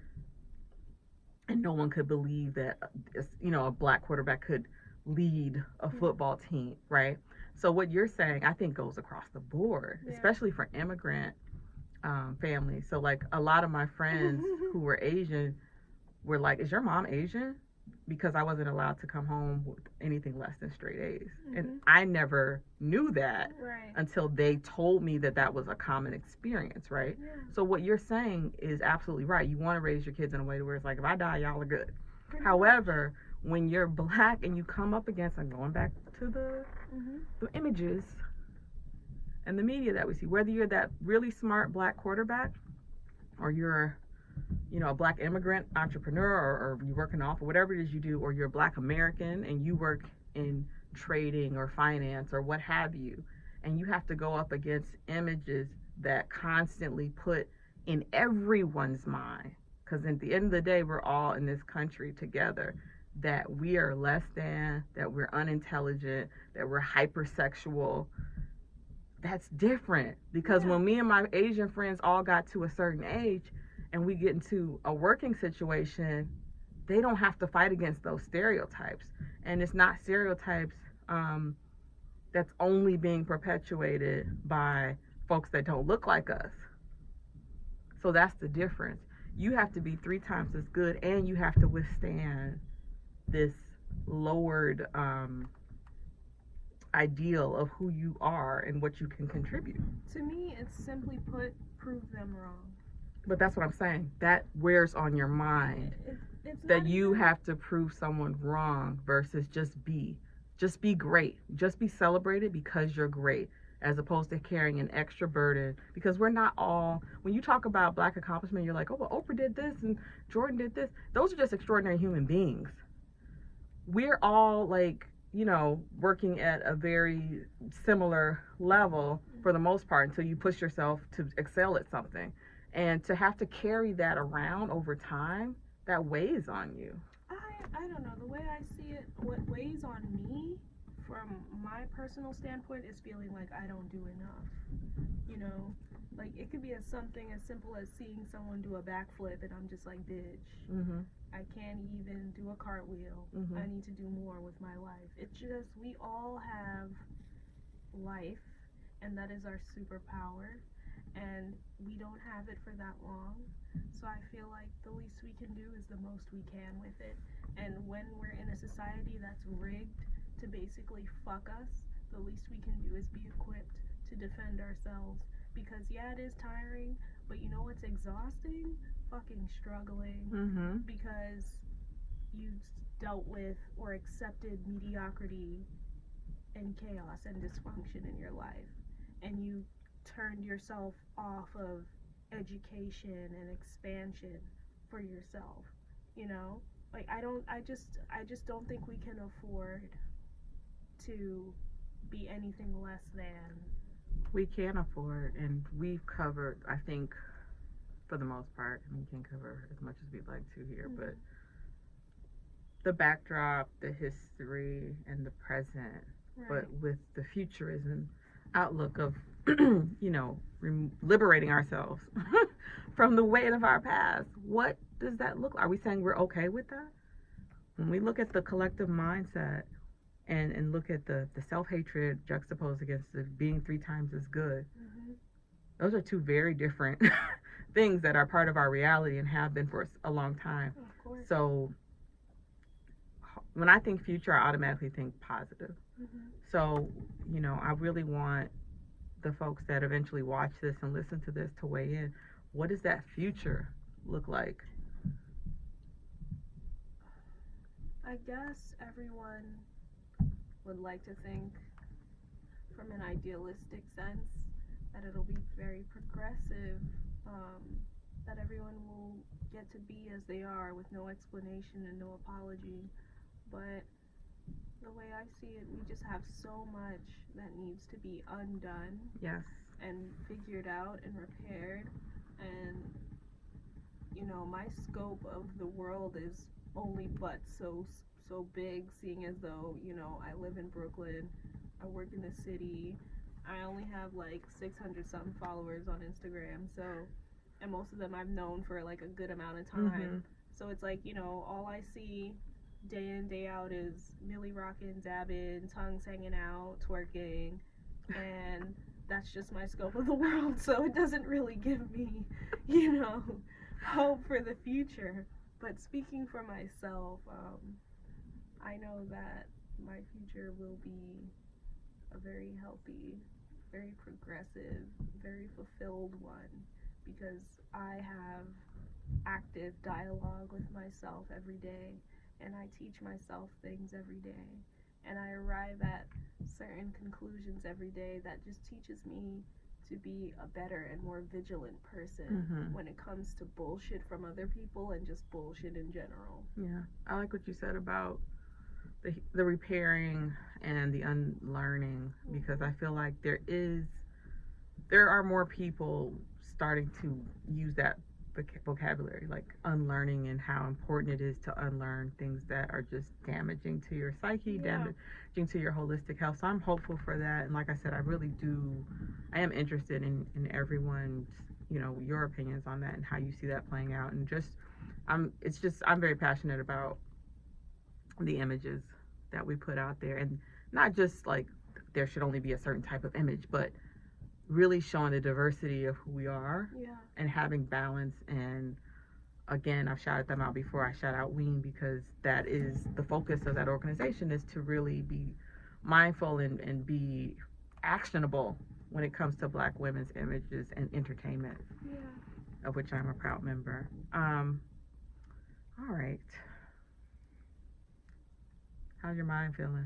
and no one could believe that a black quarterback could lead a football team, right? So what you're saying, I think, goes across the board, especially for immigrant families. So like a lot of my friends who were Asian were like, is your mom Asian? Because I wasn't allowed to come home with anything less than straight A's. And I never knew that until they told me that was a common experience, right? Yeah. So what you're saying is absolutely right. You want to raise your kids in a way where it's like, if I die, y'all are good. Pretty However, when you're black and you come up against, I'm going back to the images and the media that we see, whether you're that really smart black quarterback or you're a black immigrant entrepreneur, or you work in off or whatever it is you do, or you're a black American and you work in trading or finance or what have you, and you have to go up against images that constantly put in everyone's mind, because at the end of the day, we're all in this country together, that we are less than, that we're unintelligent, that we're hypersexual. That's different, because when me and my Asian friends all got to a certain age and we get into a working situation, they don't have to fight against those stereotypes. And it's not stereotypes that's only being perpetuated by folks that don't look like us. So that's the difference. You have to be 3 times as good, and you have to withstand this lowered ideal of who you are and what you can contribute. To me, it's simply put, prove them wrong. But that's what I'm saying. That wears on your mind. It's that you have to prove someone wrong versus just be. Just be great. Just be celebrated because you're great, as opposed to carrying an extra burden. Because we're not all, when you talk about black accomplishment, you're like, oh, well, Oprah did this and Jordan did this. Those are just extraordinary human beings. We're all like, working at a very similar level for the most part until you push yourself to excel at something. And to have to carry that around over time, that weighs on you. I don't know. The way I see it, what weighs on me from my personal standpoint is feeling like I don't do enough. You know, like it could be something as simple as seeing someone do a backflip and I'm just like, bitch, I can't even do a cartwheel. I need to do more with my life. It's just, we all have life, and that is our superpower, and we don't have it for that long. So I feel like the least we can do is the most we can with it. And when we're in a society that's rigged to basically fuck us, the least we can do is be equipped to defend ourselves. Because yeah, it is tiring, but you know what's exhausting? Fucking struggling. Because you dealt with or accepted mediocrity and chaos and dysfunction in your life, and you turned yourself off of education and expansion for yourself. Like I just don't think we can afford to be anything less than. We can afford, and we've covered, I think, for the most part, and we can cover as much as we'd like to here, but the backdrop, the history, and the present, but with the futurism outlook of, liberating ourselves from the weight of our past. What does that look like? Are we saying we're okay with that? When we look at the collective mindset and look at the self-hatred juxtaposed against the being 3 times as good, those are 2 very different things that are part of our reality and have been for a long time. Of course. So when I think future, I automatically think positive. So, I really want the folks that eventually watch this and listen to this to weigh in. What does that future look like? I guess everyone would like to think from an idealistic sense that it'll be very progressive, that everyone will get to be as they are with no explanation and no apology. But the way I see it, we just have so much that needs to be undone. Yes. And figured out and repaired. And, my scope of the world is only but so big, seeing as though, I live in Brooklyn, I work in the city, I only have like 600 something followers on Instagram, so, and most of them I've known for like a good amount of time. So it's like, all I see day in, day out is Millie rocking, dabbing, tongues hanging out, twerking, and that's just my scope of the world. So it doesn't really give me, hope for the future. But speaking for myself, I know that my future will be a very healthy, very progressive, very fulfilled one, because I have active dialogue with myself every day, and I teach myself things every day, and I arrive at certain conclusions every day that just teaches me to be a better and more vigilant person when it comes to bullshit from other people and just bullshit in general. Yeah, I like what you said about the repairing and the unlearning, because I feel like there are more people starting to use that vocabulary, like unlearning, and how important it is to unlearn things that are just damaging to your psyche, damaging to your holistic health. So I'm hopeful for that, and like I said, I am interested in everyone's, your opinions on that and how you see that playing out. And I'm very passionate about the images that we put out there, and not just like there should only be a certain type of image, but really showing the diversity of who we are, and having balance. And again, I've shouted them out before. I shout out WEAN, because that is the focus of that organization, is to really be mindful and be actionable when it comes to Black women's images and entertainment, of which I'm a proud member. All right. How's your mind feeling?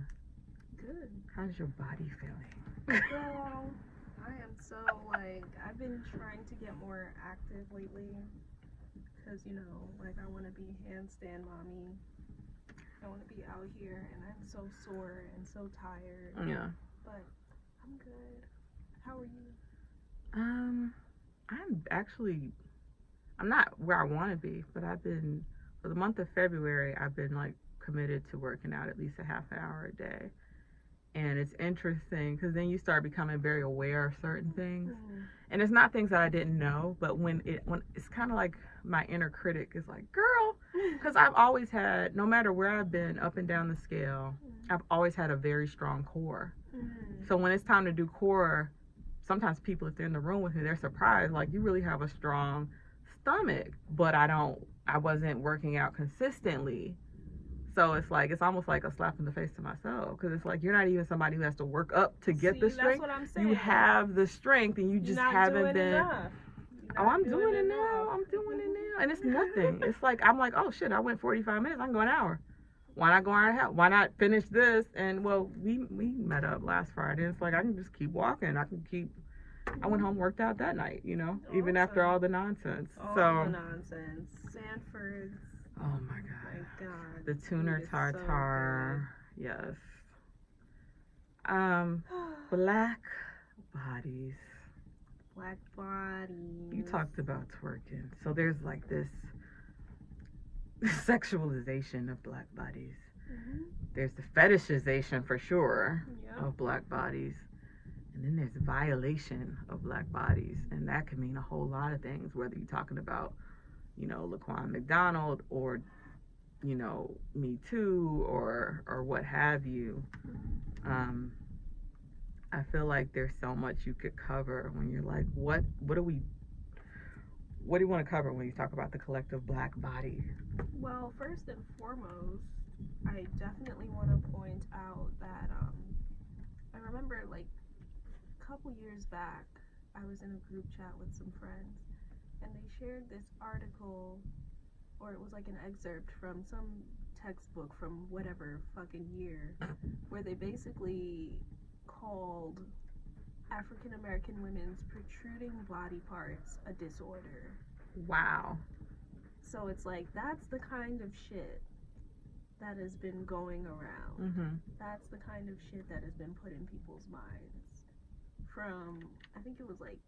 good. How's your body feeling? Well, I am so, like, I've been trying to get more active lately. Because, you know, like, I want to be handstand mommy. I want to be out here, and I'm so sore and so tired. Yeah. But I'm good. How are you? I'm not where I want to be, but for the month of February, I've been like committed to working out at least a half an hour a day. And it's interesting because then you start becoming very aware of certain things. And it's not things that I didn't know, but when it's kind of like my inner critic is like, girl, because I've always had, no matter where I've been up and down the scale, I've always had a very strong core. So when it's time to do core, sometimes people, if they're in the room with me, they're surprised, like, you really have a strong stomach, but I wasn't working out consistently. So it's like, it's almost like a slap in the face to myself, because it's like, you're not even somebody who has to work up to get the strength. That's what I'm saying. You have the strength, and you just haven't been. I'm doing it now. I'm doing it now, and it's nothing. It's like, I'm like, oh shit, I went 45 minutes. I can go an hour. Why not go an hour? Why not finish this? And well, we met up last Friday. And it's like, I can just keep walking. I went home, worked out that night. You know, even after all the nonsense. All the nonsense. Sanford's. Oh my God. The tuner tartare. So yes. Black bodies. Black bodies. You talked about twerking. So there's like this sexualization of black bodies. There's the fetishization for sure of black bodies. And then there's violation of black bodies. And that can mean a whole lot of things, whether you're talking about, you know, Laquan McDonald or, you know, Me Too or what have you. I feel like there's so much you could cover when you're like, what do you want to cover when you talk about the collective black body? Well, first and foremost, I definitely want to point out that I remember like a couple years back, I was in a group chat with some friends, and they shared this article, or it was like an excerpt from some textbook from whatever fucking year, where they basically called African American women's protruding body parts a disorder. Wow. So it's like, that's the kind of shit that has been going around. That's the kind of shit that has been put in people's minds from, I think it was like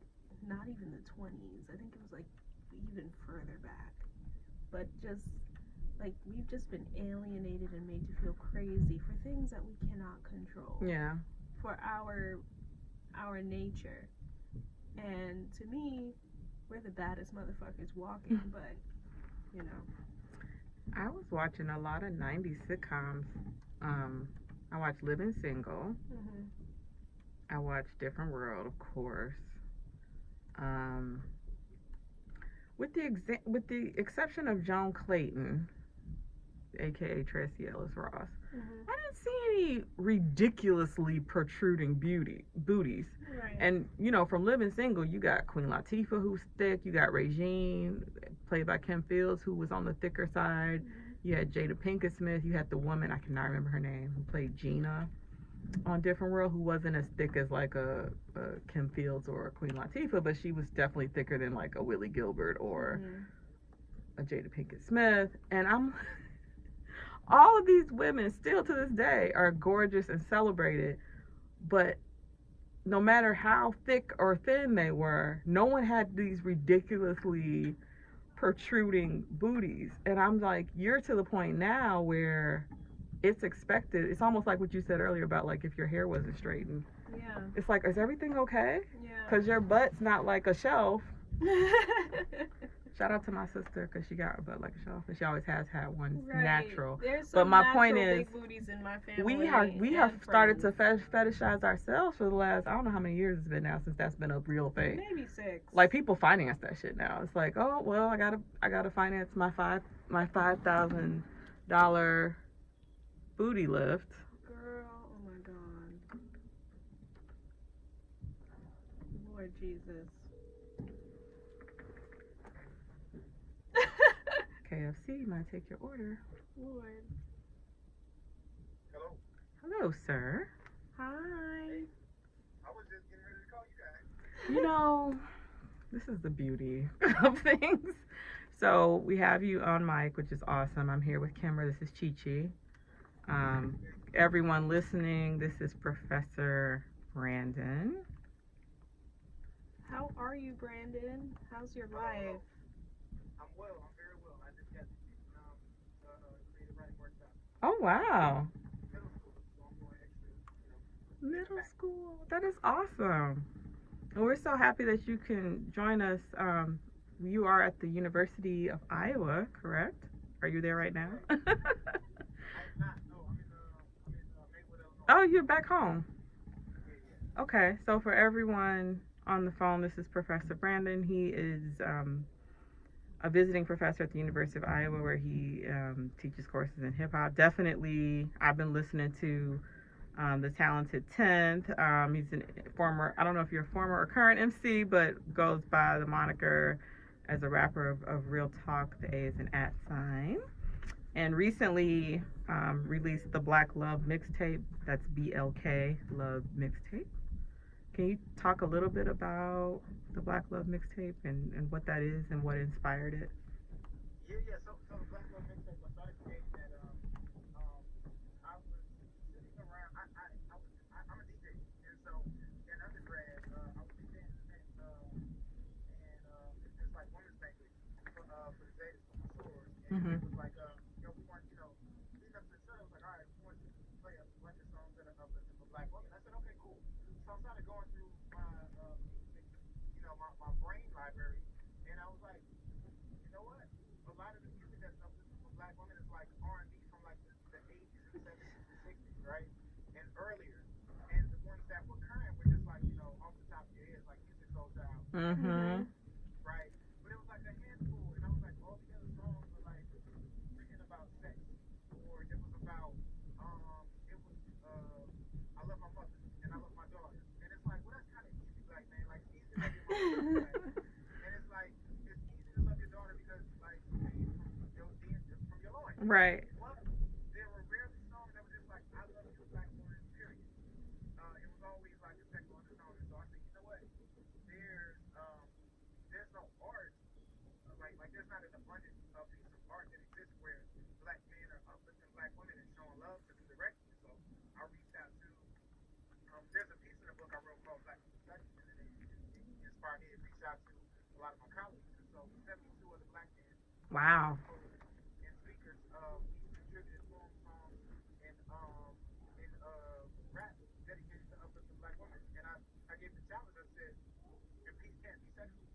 not even the 20s. I think it was like even further back. But just like, we've just been alienated and made to feel crazy for things that we cannot control. Yeah. For our nature. And to me, we're the baddest motherfuckers walking, but you know. I was watching a lot of 90s sitcoms. I watched Living Single. I watched Different World, of course. With the exception of Joan Clayton, aka Tracy Ellis Ross, I didn't see any ridiculously protruding booties. Right. And you know, from Living Single, you got Queen Latifah, who's thick. You got Regine, played by Kim Fields, who was on the thicker side. You had Jada Pinkett Smith. You had the woman, I cannot remember her name, who played Gina on Different World, who wasn't as thick as like a Kim Fields or a Queen Latifah, but she was definitely thicker than like a Willie Gilbert or a Jada Pinkett Smith. And I'm all of these women still to this day are gorgeous and celebrated, but no matter how thick or thin they were, no one had these ridiculously protruding booties. And I'm like, you're to the point now where it's expected. It's almost like what you said earlier about like if your hair wasn't straightened. Yeah. It's like, is everything okay? Yeah. Because your butt's not like a shelf. Shout out to my sister, because she got her butt like a shelf, and she always has had one natural. There's but some my natural point is, big booties in my family. we have started to fetishize ourselves for the last, I don't know how many years it's been now since that's been a real thing. Maybe 6. Like, people finance that shit now. It's like, oh well, I gotta finance my $5,000 booty lift. Girl, oh my god, Lord Jesus. KFC might take your order. Lord. Hello. Hello, sir. Hi. I was just getting ready to call you guys. You know, this is the beauty of things. So we have you on mic, which is awesome. I'm here with Kimber. This is Chi Chi. Um, Everyone listening, this is Professor Brandon. How are you, Brandon? How's your life? I'm well. I'm very well. I just got to creative writing workshop. Oh, wow. Middle school, so I'm going extra, Middle school. That is awesome. And we're so happy that you can join us. You are at the University of Iowa, correct? Are you there right now? I am not. No, I'm in Maywood, Illinois. Oh, you're back home. Yeah. Okay, so for everyone on the phone, this is Professor Brandon. He is a visiting professor at the University of Iowa where he teaches courses in hip hop. Definitely, I've been listening to the Talented 10th. He's a former, I don't know if you're a former or current MC, but goes by the moniker as a rapper of Real Talk. The A is an @ sign. And recently released the Black Love mixtape. That's BLK Love mixtape. Can you talk a little bit about the Black Love mixtape and what that is and what inspired it? Yeah. So the Black Love mixtape, I started creating that. I was sitting around. I'm a DJ, and so in undergrad, I was DJing an event, and it's like women's banquet for the Zetas for my sorors, and it was like, we want, leading up to the show, it was like, all right, we want you to play a bunch of songs that are uplifting for Black women. I said, okay, cool. So I started going through my music, my brain library, and I was like, you know what? A lot of the music that's uplifting for Black women is like R&B from like the 80s and 70s and 60s, right? And earlier. And the ones that were current were just like, off the top of your head, like Music Soul Child. Right? But it was like a handful, and I was like, all the other songs were like freaking about sex, or it was about, I love my mother and I love my daughter, and it's like, well, that's kind of easy, like, man, like, it's easy to love your mother, and it's like, it's easy to love your daughter because like you came from your loins, right? But there were rarely songs that were just like, I love you, Black woman, period. It was always like a sexual undertone, and so I said, you know what? There's no art, like there's not an abundance of piece of art that exists where Black men are uplifting Black women and showing love to do directly. So I reached out to, there's a piece in the book I wrote called Black Perspective, and it inspired me to reach out to a lot of my colleagues. And so 72 other Black men, Wow. and speakers, each contributed poems, songs, and rap dedicated to uplifting Black women. And I gave the challenge. I said, your piece can't be sexual.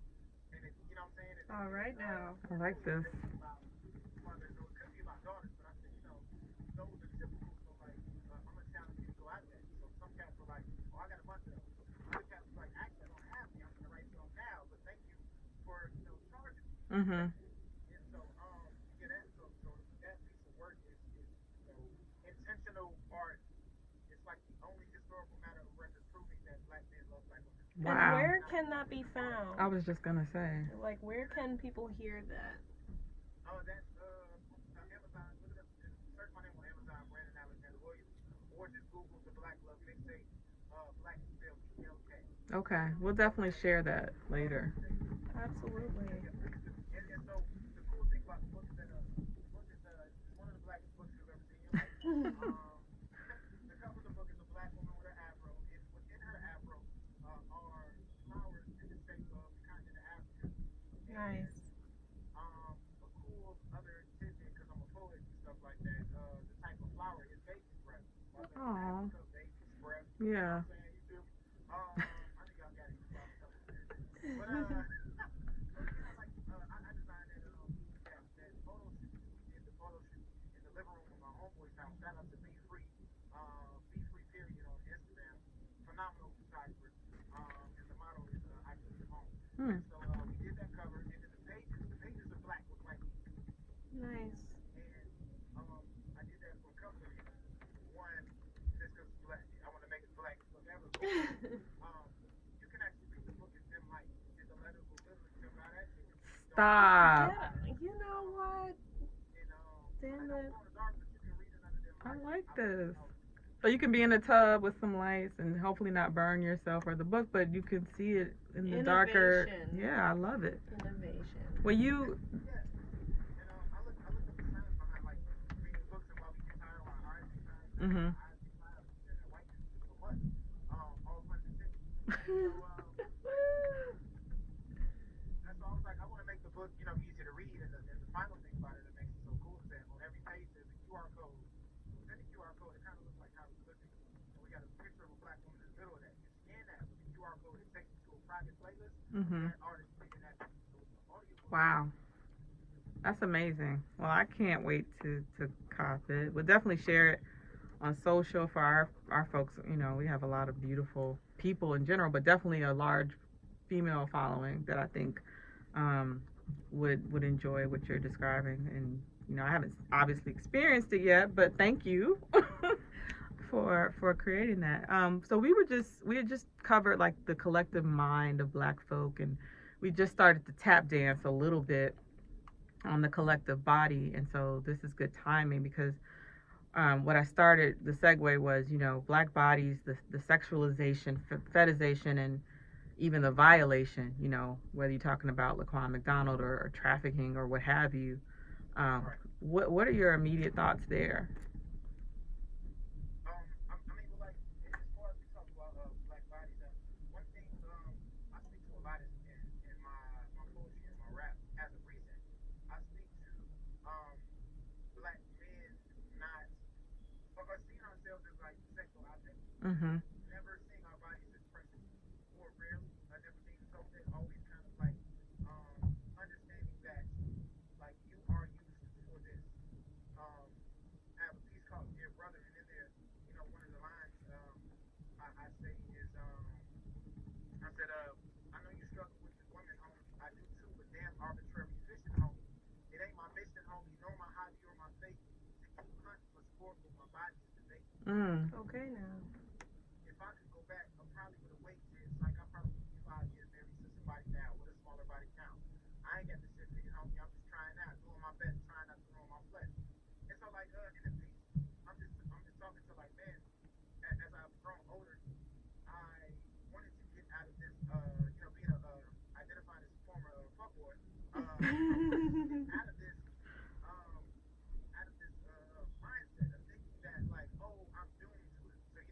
And it, you know what I'm saying? All right now. I like this. About mothers, or it could be about daughters, but I said, those are typical. So like, I'm gonna challenge you to go out there. So some cats were like, oh, I got a bunch of those. Other cats were like, actually, I don't have any. I'm gonna write some now, but thank you for charging me. And so that piece of work is intentional art. It's like the only historical matter of record proving that Black men love Black women. Wow. And where can that be found? I was just gonna say. Like, where can people hear that? That's Amazon. Look it up. Search my name on Amazon, Brandon Alexander Williams, or just Google the Black Love mixtape. Black is spelled BLK. Okay, we'll definitely share that later. Absolutely. And so the cool thing about the book is that the book is one of the blackest books you've ever seen. The cover of the book is a Black woman with her afro, and within her afro are flowers in the shape of the continent of Africa. Nice. A cool other tidbit, because I'm a poet and stuff like that. The type of flower is baby's breath. Aww. Baby's breath. Yeah. You know what I'm saying? You do. I think y'all got it. But I designed that photo shoot. We did the photo shoot in the living room of my homeboy's house. Shout out to Be Free, period on Instagram. Phenomenal photographer. And the motto is I keep it home. So we did that cover, and then the pages are black with white. Nice. And I did that for a couple of reasons. One, just because it's black. I want to make it black forever. You can actually read the book in dim light, and the letters will literally jump out at you. Stop. Yeah, you know what? And, Damn I know it. it's on the dark, but you can read it under dim light. I like this. So you can be in a tub with some lights and hopefully not burn yourself or the book, but you can see it in the darker. Yeah, I love it. Innovation. Well, you. Yeah. And I looked up the science behind like reading books and why we get tired, why our eyes get tired. Mhm. My eyes get tired and the whiteness is so much. All pun intended. And so that's why I was like, I want to make the book, easier to read. And the final thing about it that makes it so cool is that on every page there's a QR code. Within the QR code, it kind of looks like hieroglyphics. And we got a picture of a black woman in the middle of that. You scan that with the QR code, it takes you to a private playlist. Mhm. And artists reading that. So it's an audio book. Wow. That's amazing. Well, I can't wait to cop it. We'll definitely share it on social for our folks. We have a lot of beautiful people in general, but definitely a large female following that I think would enjoy what you're describing. And I haven't obviously experienced it yet, but thank you for creating that. So we had just covered like the collective mind of Black folk, and we just started to tap dance a little bit on the collective body. And so this is good timing because what I started, the segue was, Black bodies, the sexualization, fetishization, and even the violation, whether you're talking about Laquan McDonald or trafficking or what have you. Right. What are your immediate thoughts there? I mean, well, like, as far as we talk about black bodies, one thing I speak to a lot in my poetry and my rap as of recent. I speak to black men not, or seeing ourselves as like sexual objects. Mm-hmm. Never seeing our bodies as persons, or rarely, never being told that. Always kind of like understanding that like you are used for this. I have a piece called Dear Brother, and in there, one of the lines I say is I said, I know you struggle with your woman, homie. I do too, but damn arbitrary fishing, homie. It ain't my mission, homie, nor my hobby or my fate to keep hunting for sport with my body's debate. Okay, now. If I could go back, I probably would have waited. It's like I probably would be 5 years married to somebody now with a smaller body count. I ain't got the shit figured, homie. I'm just trying out, doing my best, trying not to ruin my flesh. And so, like, in the piece, I'm just talking to like, man, as I've grown older, I wanted to get out of this, being identified as a former fuckboy, out of this, mindset of thinking that like, oh, I'm doomed to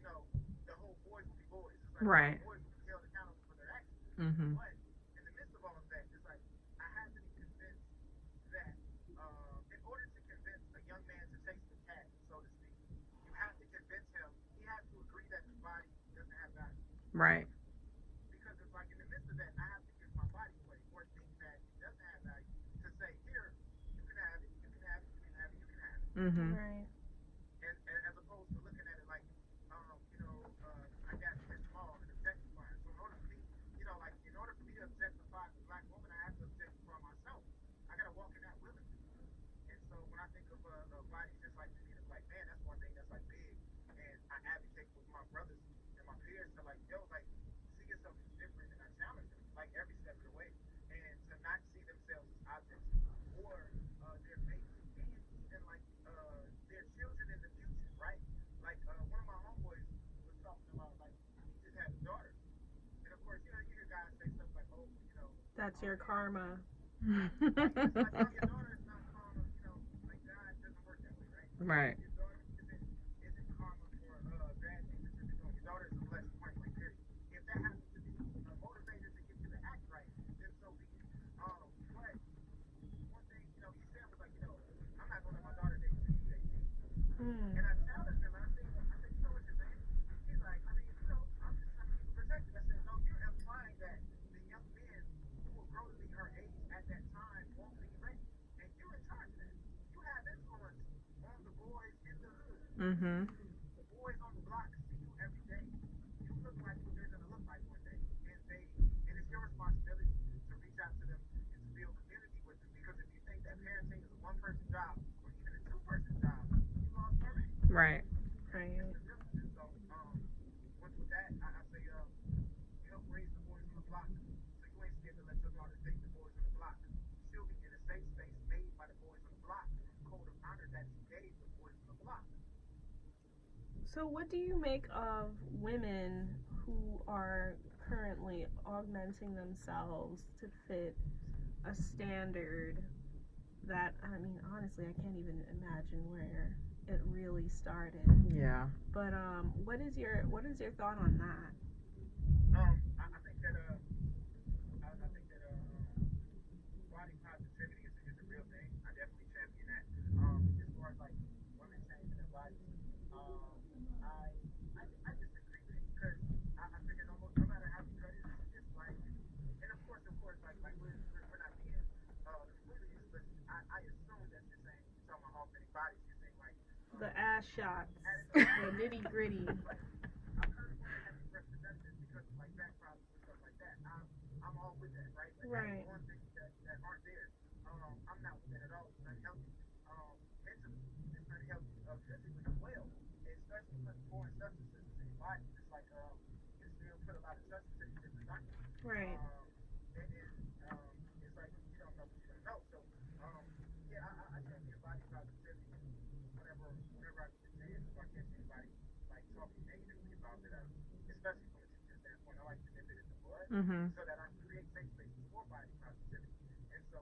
the whole boys will be boys. It's like Right. boys will be held accountable for their actions. Mm-hmm. But in the midst of all of that, it's like I had to be convinced that in order to convince a young man to taste the cat, so to speak, you have to convince him. He has to agree that his body doesn't have value. Right. Because it's like in the midst of that, I have to give my body away or think that it doesn't have value to say, here, you can have it, you can have it, you can have it, you can have it. Mm-hmm. Right. And as opposed to looking at it like, I got this small and objectifying. So in order for me, in order for me to objectify the black woman, I have to objectify myself. I gotta walk in that willingly. And so when I think of bodies just like me being a black man, that's one thing that's like big. And I advocate with my brothers and my peers to like, like see yourself as different, and I challenge them like every step of the way. And to not see themselves as objects or their mates, and even like their children in the future, right? Like one of my homeboys was talking about like he just had a daughter, and of course you hear guys say stuff like, oh, That's your karma. like, your daughter is not karma, like God doesn't work that way, right? Right. Your daughter isn't karma for bad things that you're doing. Your daughter is a blessing, point blank, period. If that happens to be a motivator to get you to act right, then so be it. But one thing, he said was like, I'm not gonna let my daughter date you, And I challenged him, and I said, you know what you're saying? He's like, I mean, I'm just trying to keep it protected. I said, no, you're implying that the young men who will grow to be her age at that time won't be ready. And you're in charge of that. You have influence on the boys in the hood. Mm-hmm. The boys on the block see you every day. You look like what they're gonna look like one day. And it's your responsibility to reach out to them and to build community with them. Because if you think that parenting is a one-person job or even a two-person job, you lost already. Right. Right. So, with that, I say, help raise the boys on the block. So you ain't scared to let your daughter date the boys on the block. She'll be in a safe space made by the boys on the block. Code of honor that you gave the boys on the block. So, what do you make of women who are currently augmenting themselves to fit a standard that, I mean, honestly, I can't even imagine where it really started. Yeah. But what is your thought on that? I think that I think that body positivity is a real thing. I definitely champion that. As far as like women changing their bodies, um, I I disagree with it because I figure no matter how you cut it, it's like, and of course, like we're not being completely explicit. I assume that you're saying you're talking about augmenting bodies. You're saying like The ass shots, adding the those things. nitty gritty. Like I've heard women having breast reductions because of like back problems and stuff like that. I'm all with that, right? Like Right. adding on things that aren't there. I'm not with that at all. It's unhealthy. Mentally, it's unhealthy. Physically as well, especially putting foreign substances in your body. It's like it's still put a lot of substances in different doctors. Right. And it's like you don't know what you don't know. So yeah, I champion body positivity whenever I get a chance. If I catch anybody like talking negatively about it, especially from a teacher standpoint, I like to nip it in the bud Mhm. so that I can create safe spaces for body positivity. And so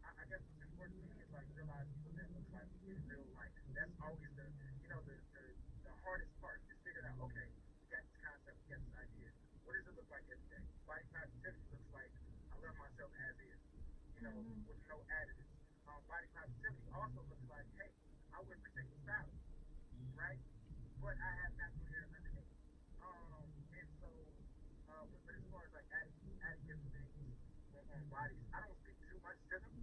I guess what's important to me is like realizing what that looks like in real life. That's always the hardest part is figuring out, okay, we got this concept, we got this idea. What does it look like every day? Body positivity looks like I love myself as is, Mhm. with no additives. Body positivity also looks like, hey, I wear protective styling, right? But I have natural hair underneath. And so, but as far as like adding different things on bodies, I don't speak too much to them.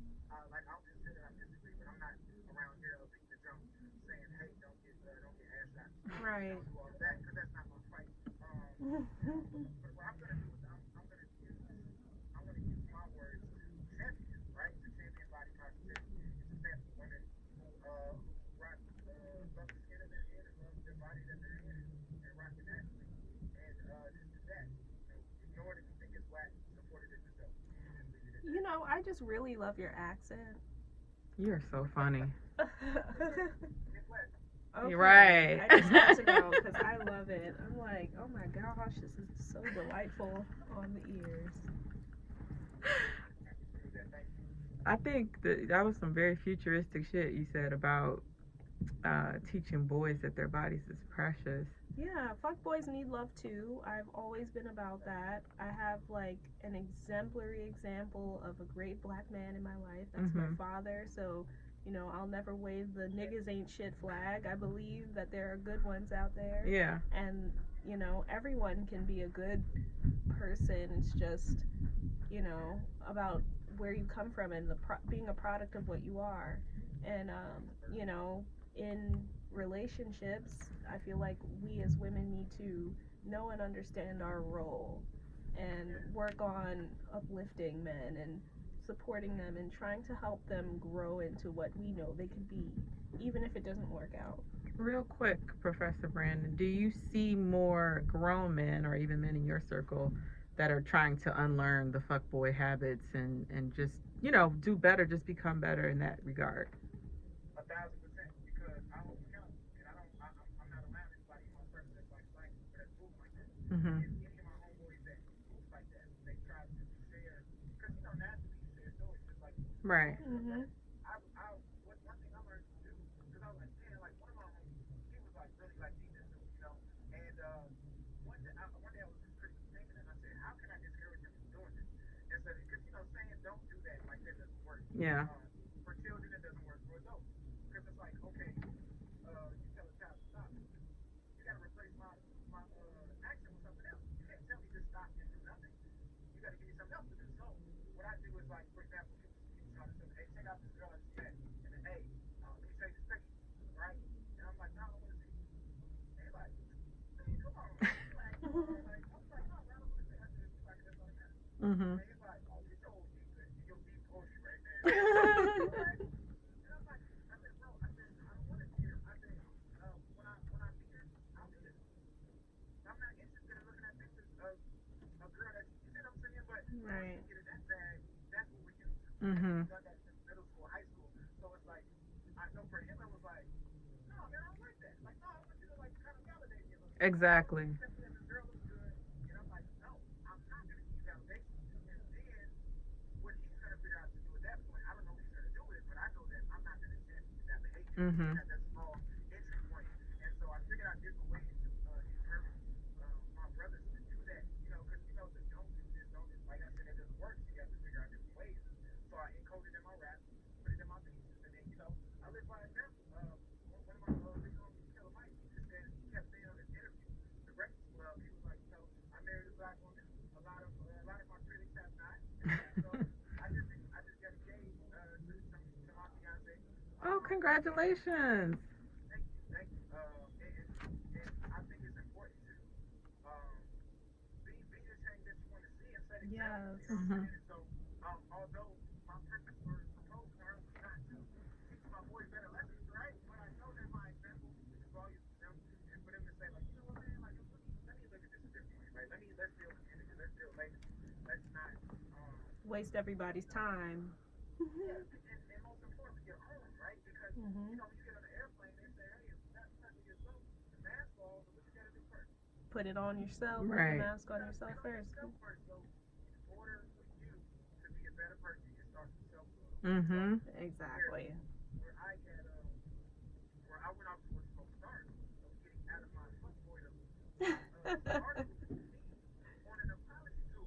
Like I'll just say that I disagree, but I'm not around here beating the drum saying, hey, don't get ass shots. Right. Don't do all of that because that's not my fight. But what I'm gonna do is I'm gonna use my words to champion, right? To champion body positivity and to champion women who rock love the skin that they're in and love their body that they're in and rock it naturally. And just do that. Ignore it if you think it's whack. Support it if it don't. And just leave it at You know, I just really love your accent. You're so funny. Okay. You're right. I just have to know because I love it. I'm like, oh my gosh, this is so delightful on the ears. I think that was some very futuristic shit you said about teaching boys that their bodies is precious. Yeah, fuck boys need love too. I've always been about that. I have like an exemplary example of a great black man in my life. That's my father. So, I'll never wave the niggas ain't shit flag. I believe that there are good ones out there. Yeah. And, everyone can be a good person. It's just, about where you come from and being a product of what you are. And, in relationships, I feel like we as women need to know and understand our role and work on uplifting men and supporting them and trying to help them grow into what we know they could be, even if it doesn't work out. Real quick, Professor Brandon, do you see more grown men or even men in your circle that are trying to unlearn the fuckboy habits and just, do better, just become better in that regard? 1,000% because I don't count and I'm not around anybody in my circle that's like that's moving like that. Mm-hmm. Any of my homeboys that move like that, they try to share because naturally you share stories just like right. Mm-hmm. One thing I learned to do because I was like, man, like one of my homies, he was like really like deep into it, and one day I was just pretty thinking and I said, how can I discourage him from doing this? And so because saying don't do that like that doesn't work. Yeah. For children it doesn't work for adults because it's like okay, you tell a child to stop, you got to replace my action with something else. You can't tell me to stop and do nothing. You got to give me something else to do. So what I do is like, for example, people try to say, hey, check out this girl I just met, and then hey, let me show you this picture, right? And I'm like, no, I don't want to see. And they're like, man, come on, man. Like, I was like, no, man, I don't want to see. I said, like, that's all that matters. Mm-hmm. And he's like, oh, get your deep poetry right there. And I'm like, I said, bro, I don't want to see Exactly. this girl looks good, and I'm like, no, I'm not gonna give you validation. And then what he's gonna figure out to do at that point, I don't know what he's gonna do with it, but I know that I'm not gonna champion that behavior Mhm. at that small entry point. And so I figured out different ways to encourage my brothers to do that, because the don't do this, don't do, like I said, it doesn't work. So you have to figure out different ways. So I encoded in my rap, put it in my pieces, and then I live by example. One of my big homies, Killer Mike, he kept saying on his interview, the Breakfast Club, he was like, I married a black woman. A lot of my critics have not. So I just got engaged to my fiance. Oh, congratulations. Thank you. And I think it's important to um, be the change that you want to see and set examples. Yes. You know what I'm saying? And so, although my purpose for proposing her was not to teach my boys better lessons, right? But I know that my example speaks volumes to them, and for them to say, like, you know what, man, like, let me look at this a different way, right? Let's build community, let's build legacy, let's not, Waste everybody's time. yeah, and most importantly, your own, right? Because Mhm. when you get on the airplane, they say, hey, if you're not touching yourself, the mask falls, and what you gotta do first? Put it on yourself. Put Right. the mask on yourself first. So, in order for you to be a better person, it starts with self-love. Mhm. Exactly. Where I had, where I went off to what's called start, of getting out of my fuckboydom, started with me on an apology tour.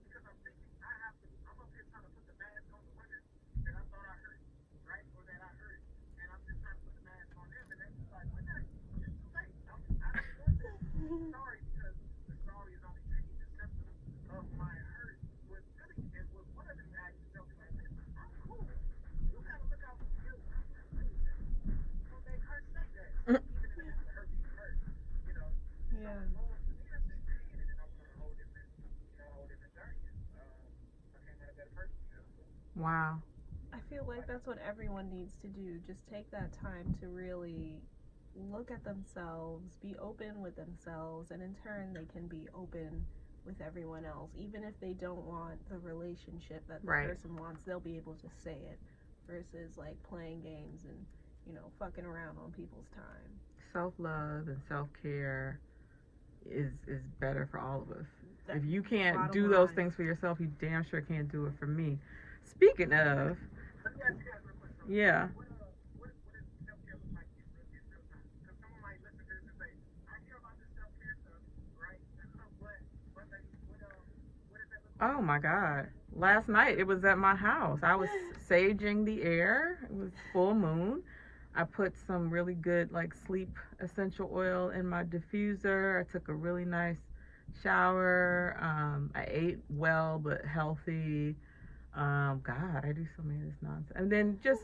Because I'm thinking, I'm up here trying to put the mask on the women that I thought I hurt, right? Or that I hurt. And I'm just trying to put the mask on them, and they're just like, well, no, it's too late. I don't want this. Sorry, because the sorry is only treating the symptoms of my hurt. Was really, and was one of them actually tell me like, listen, I'm cool. You gotta look out for you. I'm like, listen, don't make her say that. Even in the midst of her being hurt, you know. Yeah. So, Lord, to me, I said, man, and then I went on a whole different, journey. I came out a better person. Wow. I feel like that's what everyone needs to do. Just take that time to really look at themselves, be open with themselves, and in turn, they can be open with everyone else. Even if they don't want the relationship that the Right. person wants, they'll be able to say it versus like playing games and, fucking around on people's time. Self-love and self-care is better for all of us. That- If you can't bottom do those line. things for yourself, you damn sure can't do it for me. Speaking of, Let me ask you guys real quick. So, yeah. What does self-care look like in real time? Because someone might listen to this and say, I hear about this self-care stuff, right? But like, what does that look like? Oh my God. Last night it was at my house. I was saging the air. It was full moon. I put some really good like sleep essential oil in my diffuser. I took a really nice shower. I ate well but healthy. God, I do so many of this nonsense. And then just,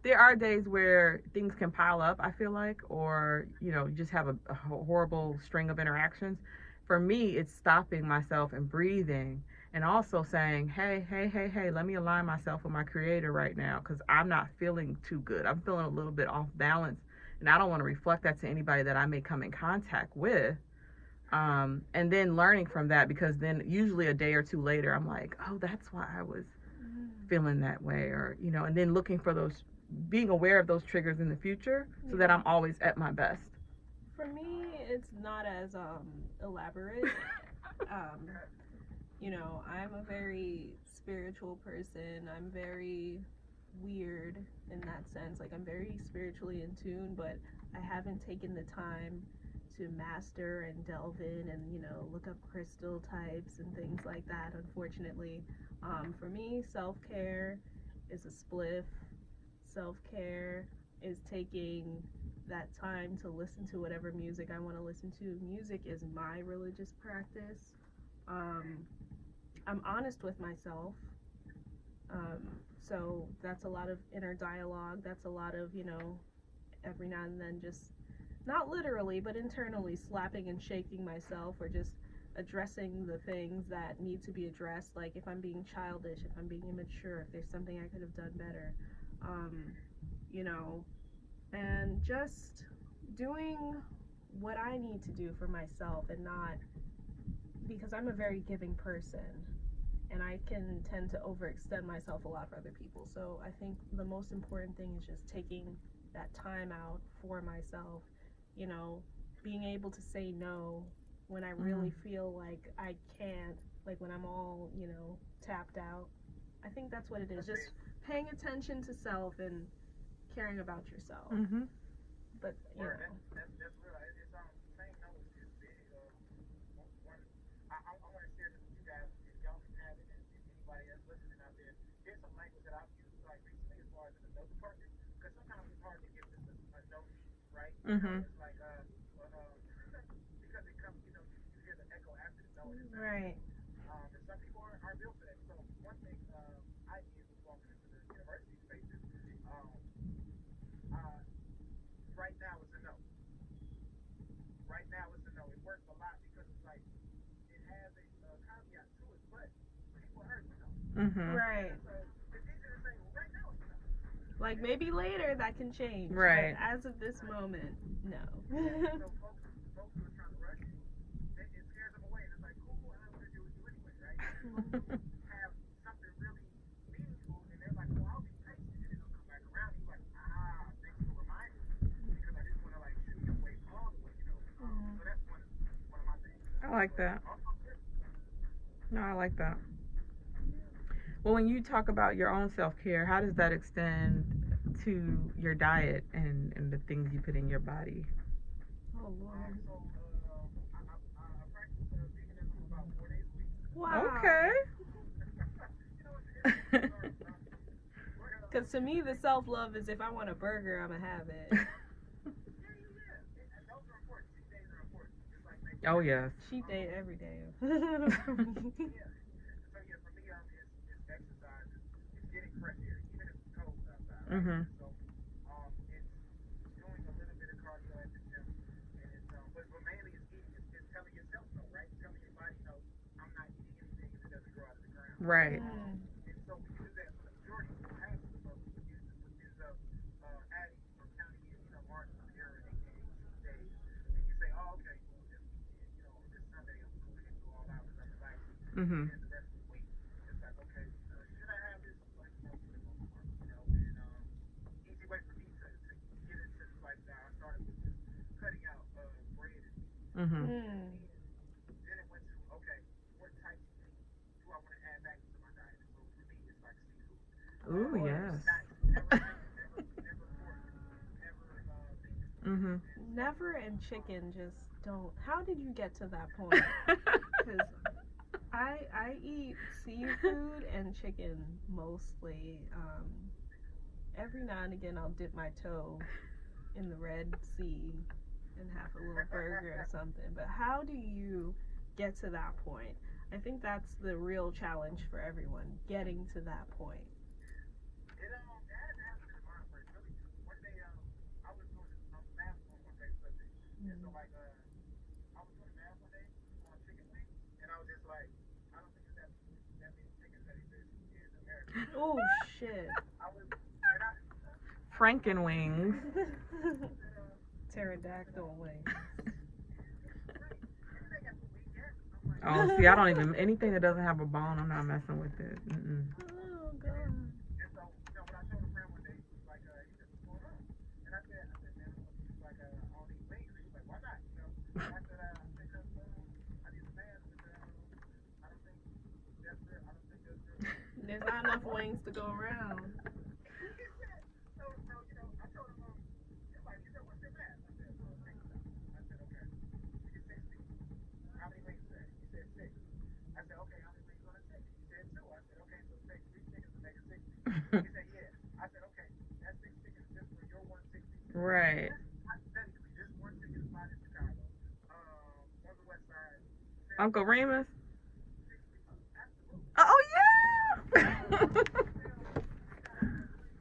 there are days where things can pile up, I feel like, or, you just have a horrible string of interactions. For me, it's stopping myself and breathing and also saying, hey, let me align myself with my creator right now because I'm not feeling too good. I'm feeling a little bit off balance. And I don't want to reflect that to anybody that I may come in contact with. And then learning from that, because then usually a day or two later, I'm like, oh, that's why I was feeling that way, or, and then looking for those, being aware of those triggers in the future so that I'm always at my best. For me, it's not as elaborate. I'm a very spiritual person. I'm very weird in that sense. Like, I'm very spiritually in tune, but I haven't taken the time to master and delve in and, look up crystal types and things like that, unfortunately. For me, self-care is a spliff. Self-care is taking that time to listen to whatever music I want to listen to. Music is my religious practice. I'm honest with myself. So that's a lot of inner dialogue. That's a lot of, every now and then just, not literally, but internally slapping and shaking myself, or just addressing the things that need to be addressed. Like if I'm being childish, if I'm being immature, if there's something I could have done better. And just doing what I need to do for myself, and not, because I'm a very giving person and I can tend to overextend myself a lot for other people. So I think the most important thing is just taking that time out for myself, being able to say no when I really feel like I can't, like when I'm all, tapped out. I think that's what it is. Just paying attention to self and caring about yourself. Mm-hmm. But, That's real. It's saying no is big. One, I want to share this with you guys. If y'all can have it, and anybody else listening out there, here's some language that I've used like recently as far as in the no department. Because sometimes it's hard to give just a no, right? Mm-hmm. It's like because it comes, you hear the echo after the no. right. And some people aren't built for that. So one thing I did was walking into the university spaces. Right now it's a no. Right now it's a no. It works a lot because it's like it has a caveat to it, but people heard the no. Mm-hmm. Right. So it's easier to say, well, right now it's a no. Like maybe later that can change. Right. But as of this moment, no. So folks who are trying to rush you, it scares them away. And it's like, cool, I don't want to deal with you anyway, right? Have something really meaningful, and they're like, well, I'll be patient, and it'll come back around. You're like, thanks for reminding me, because I didn't want to like shoot you away all the way, So that's one of my things. I like that. No, I like that. Well, when you talk about your own self-care, how does that extend to your diet and the things you put in your body? Oh, Lord. So I practice veganism about 4 days a week. Wow. Okay. Because to me, the self-love is if I want a burger, I'm going to have it. And those are important. Cheat days are important. Just like Oh, yes. Cheat day every day. So yeah, for me, it's exercise. It's getting fresh air, even if it's cold outside. Right? Mm-hmm. So it's doing a little bit of cardio at the gym, and it's but mainly it's eating. It's telling yourself no, right? Telling your body no. I'm not eating anything if it doesn't grow out of the ground. Right. And so we use that for the majority of the past, but we use adding or counting in, margin of error, aka cheat days, and you say, oh, okay, well, this weekend, this Sunday, I'm going to go all out because I'm relaxing. Mm-hmm. And the rest of the week, it's like, okay, should I have this? Like, for the most part, and easy way for me to get into this lifestyle. I started with just cutting out bread and meat. Mm-hmm. And then it went to, okay, what types of meat do I want to add back into my diet? So for me, it's like seafood. Ooh, yes. Never pork, never beef. Mm-hmm. Never and chicken just don't. How did you get to that point? Because I eat seafood and chicken mostly. Every now and again, I'll dip my toe in the Red Sea and have a little burger or something. But how do you get to that point? I think that's the real challenge for everyone, getting to that point. It hasn't been mine for really. One day, I was doing math on one day subject, and so like I was doing math one day on chicken wings, and I was just like, I don't think that many chickens that exist in America. Oh shit! I was, Franken wings. Pterodactyl wings. Oh, see, I don't even, anything that doesn't have a bone, I'm not messing with it. Mm-mm. Oh god. And so, when I told a friend one day, he was like, he said, what's going on? And I said, man, he's like, I don't eat wings. And he was like, why not? I said, because I need a man with, I don't think that's real. I don't think that's real. There's not enough wings to go around. So, I told him, he's like, what's your math? I said, well, think about it. I said, okay, you get 60. How many wings is that? He said 6. I said, okay, how many wings on a chicken? He said 2. I said, okay, so take 3 chickens to make a 60. He said, yeah. I said, okay, that's 6 chickens just for your 160. Right. Hypothetically, this one chicken is mine in Chicago. On the west side. Uncle Remus? 60. Oh, yeah!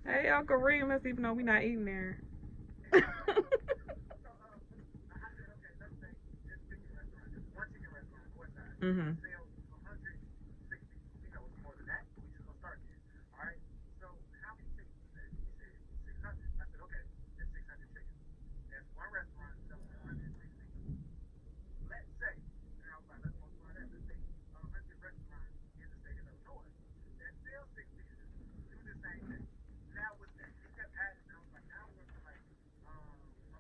Hey, Uncle Remus, even though we're not eating there. I said, okay, let's say this chicken restaurant, this one chicken restaurant on the west side. Mm-hmm. Sells 160. We know it's more than that, but we just gonna start there. All right. So how many chickens is that? He said 600. I said, okay, that's 600 chickens. That's one restaurant selling 160. Let's say, and I was like, let's multiply that. Let's say 100 restaurants in the state of Illinois that sell 6 pieces do the same thing. Now what's that? He kept adding. I was like, now we're like, my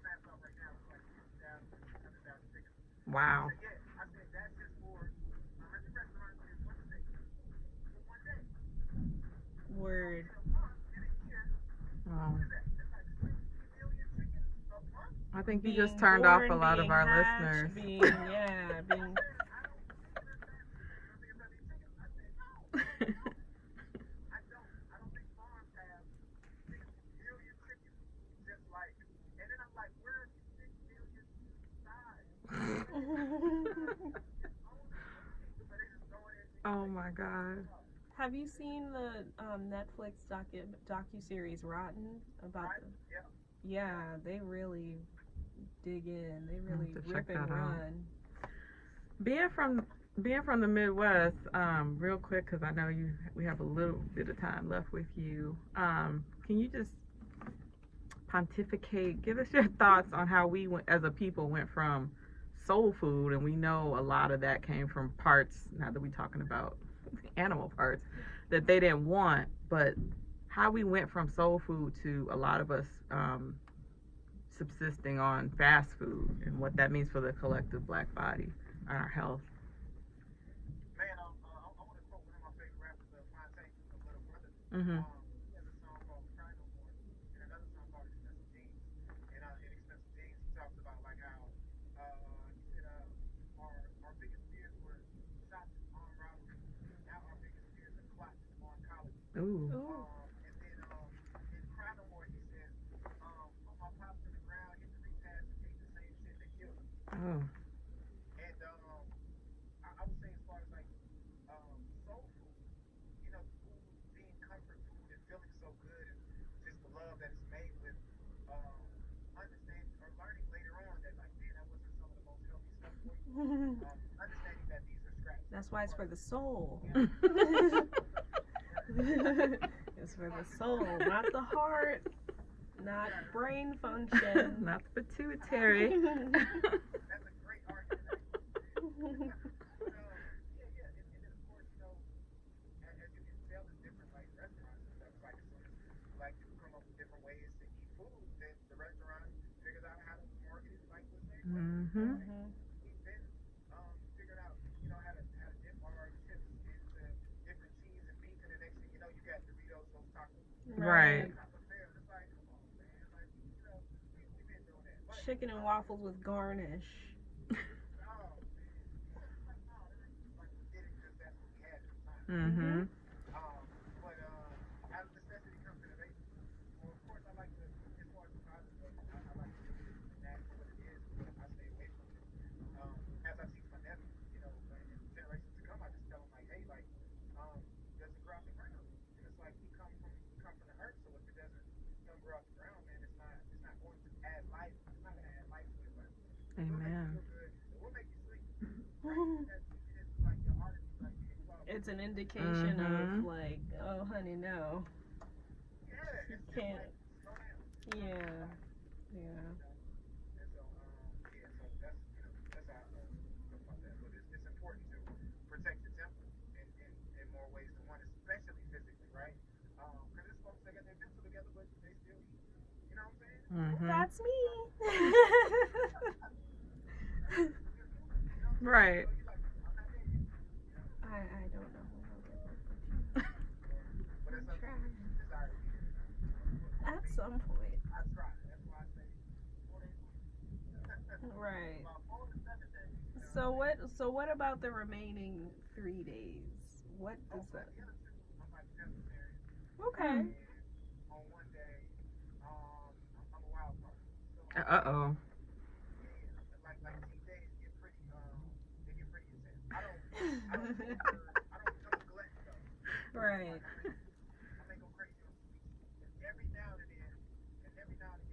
math's out right now. It's like 50,000, 600,000 Wow. I said, yeah. I said, that's just for the restaurant is one steak for one day. So Word. in a month, in a year, what Wow. is that? That's like 60 million chickens a month. I think you just Being turned off a born, lot of being our hatched, listeners. being yeah, I being said, I don't believe that that's because I need chickens. I said, no, I don't. I don't think farms have 60 million chickens just like, and then I'm like, where are these 6 million size? So they just going in Oh like, my God. Have you seen the Netflix docu-series Rotten about right? the Yeah. yeah, they really dig in. They I'll really have to rip check and that out. run. Being from the Midwest, real quick, because I know we have a little bit of time left with you. Can you just pontificate? Give us your thoughts on how we went as a people went from soul food, and we know a lot of that came from parts. Now that we're talking about animal parts that they didn't want, but how we went from soul food to a lot of us subsisting on fast food and what that means for the collective black body and our health. Man, I want to quote one of my favorite rappers, Fontaine, the Little Brother. Mm-hmm. He has a song called "Cry No More" and another song called "Expensive Jeans." And in "Expensive Jeans," he talks about like how he said our biggest fears were shots and armed robbery. Now our biggest fears are clots and armed colleges. Ooh. Ooh. And then in "Cry No More," he says, "Put my pops in the ground, hit the repast, and ate the same shit that killed him." Oh. And I would say as far as like soul food, food being comfort food and feeling so good and just the love that it's made with, understanding or learning later on that like, man, that wasn't some of the most healthy stuff for you. Understanding that these are scraps. That's why it's for the soul. Yeah. It's for the soul, not the heart, not brain function. Not the pituitary. That's a great argument. But yeah. And then of course, as you can tell in different like restaurants and stuff, like as soon as like people come up with different ways to eat food, then the restaurant figures out how to market it like the same way. Mm-hmm. We've been figured out, how to dip our chips into different cheese and beef, and the next thing you know, you got Doritos, those tacos. Right. Taco Bell. It's like, come on, man. Like, we've been doing that. But, Chicken and waffles with garnish. oh, man. It's like, no, like we did it because that's what we had at the time. Mm-hmm. But out of necessity comes innovation. Well, of course, I like to, as far as the positive goes, I like to look at that for what it is, but I stay away from it. As I teach my nephew, and generations to come, I just tell them like, hey, like, doesn't grow out the ground. And it's like we come from the earth, so if it don't grow out the ground, man, it's not going to add life. It's not gonna add life to it, but it will make you Amen. feel good. It will make you sleep. Right? It's like your heart is like being clogged. It's an indication Mhm. of like, oh honey, no. Yeah, You it's just can't. like slow down. Yeah. Yeah. And so, so that's how I feel about that. But it's important to protect the temple in more ways than one, especially physically, right? Because there's folks that got their mental together, but they still eat. You know what I'm saying? Mm-hmm. That's me. Right. So you're like, I'm not there yet. I don't know when I'll get there. But it's up to you. Desire to be there. At some point. I try. That's why I say 4 days a week. Right. About 4 to 7 days. So what about the remaining 3 days? What does that? The other 2, I'm like vegetarian. Okay. And on one day, I'm a wild card. So Uh-oh. like cheat days get pretty they get pretty intense. I don't become a glutton though. Right. I may go crazy on sweets. And every now and again,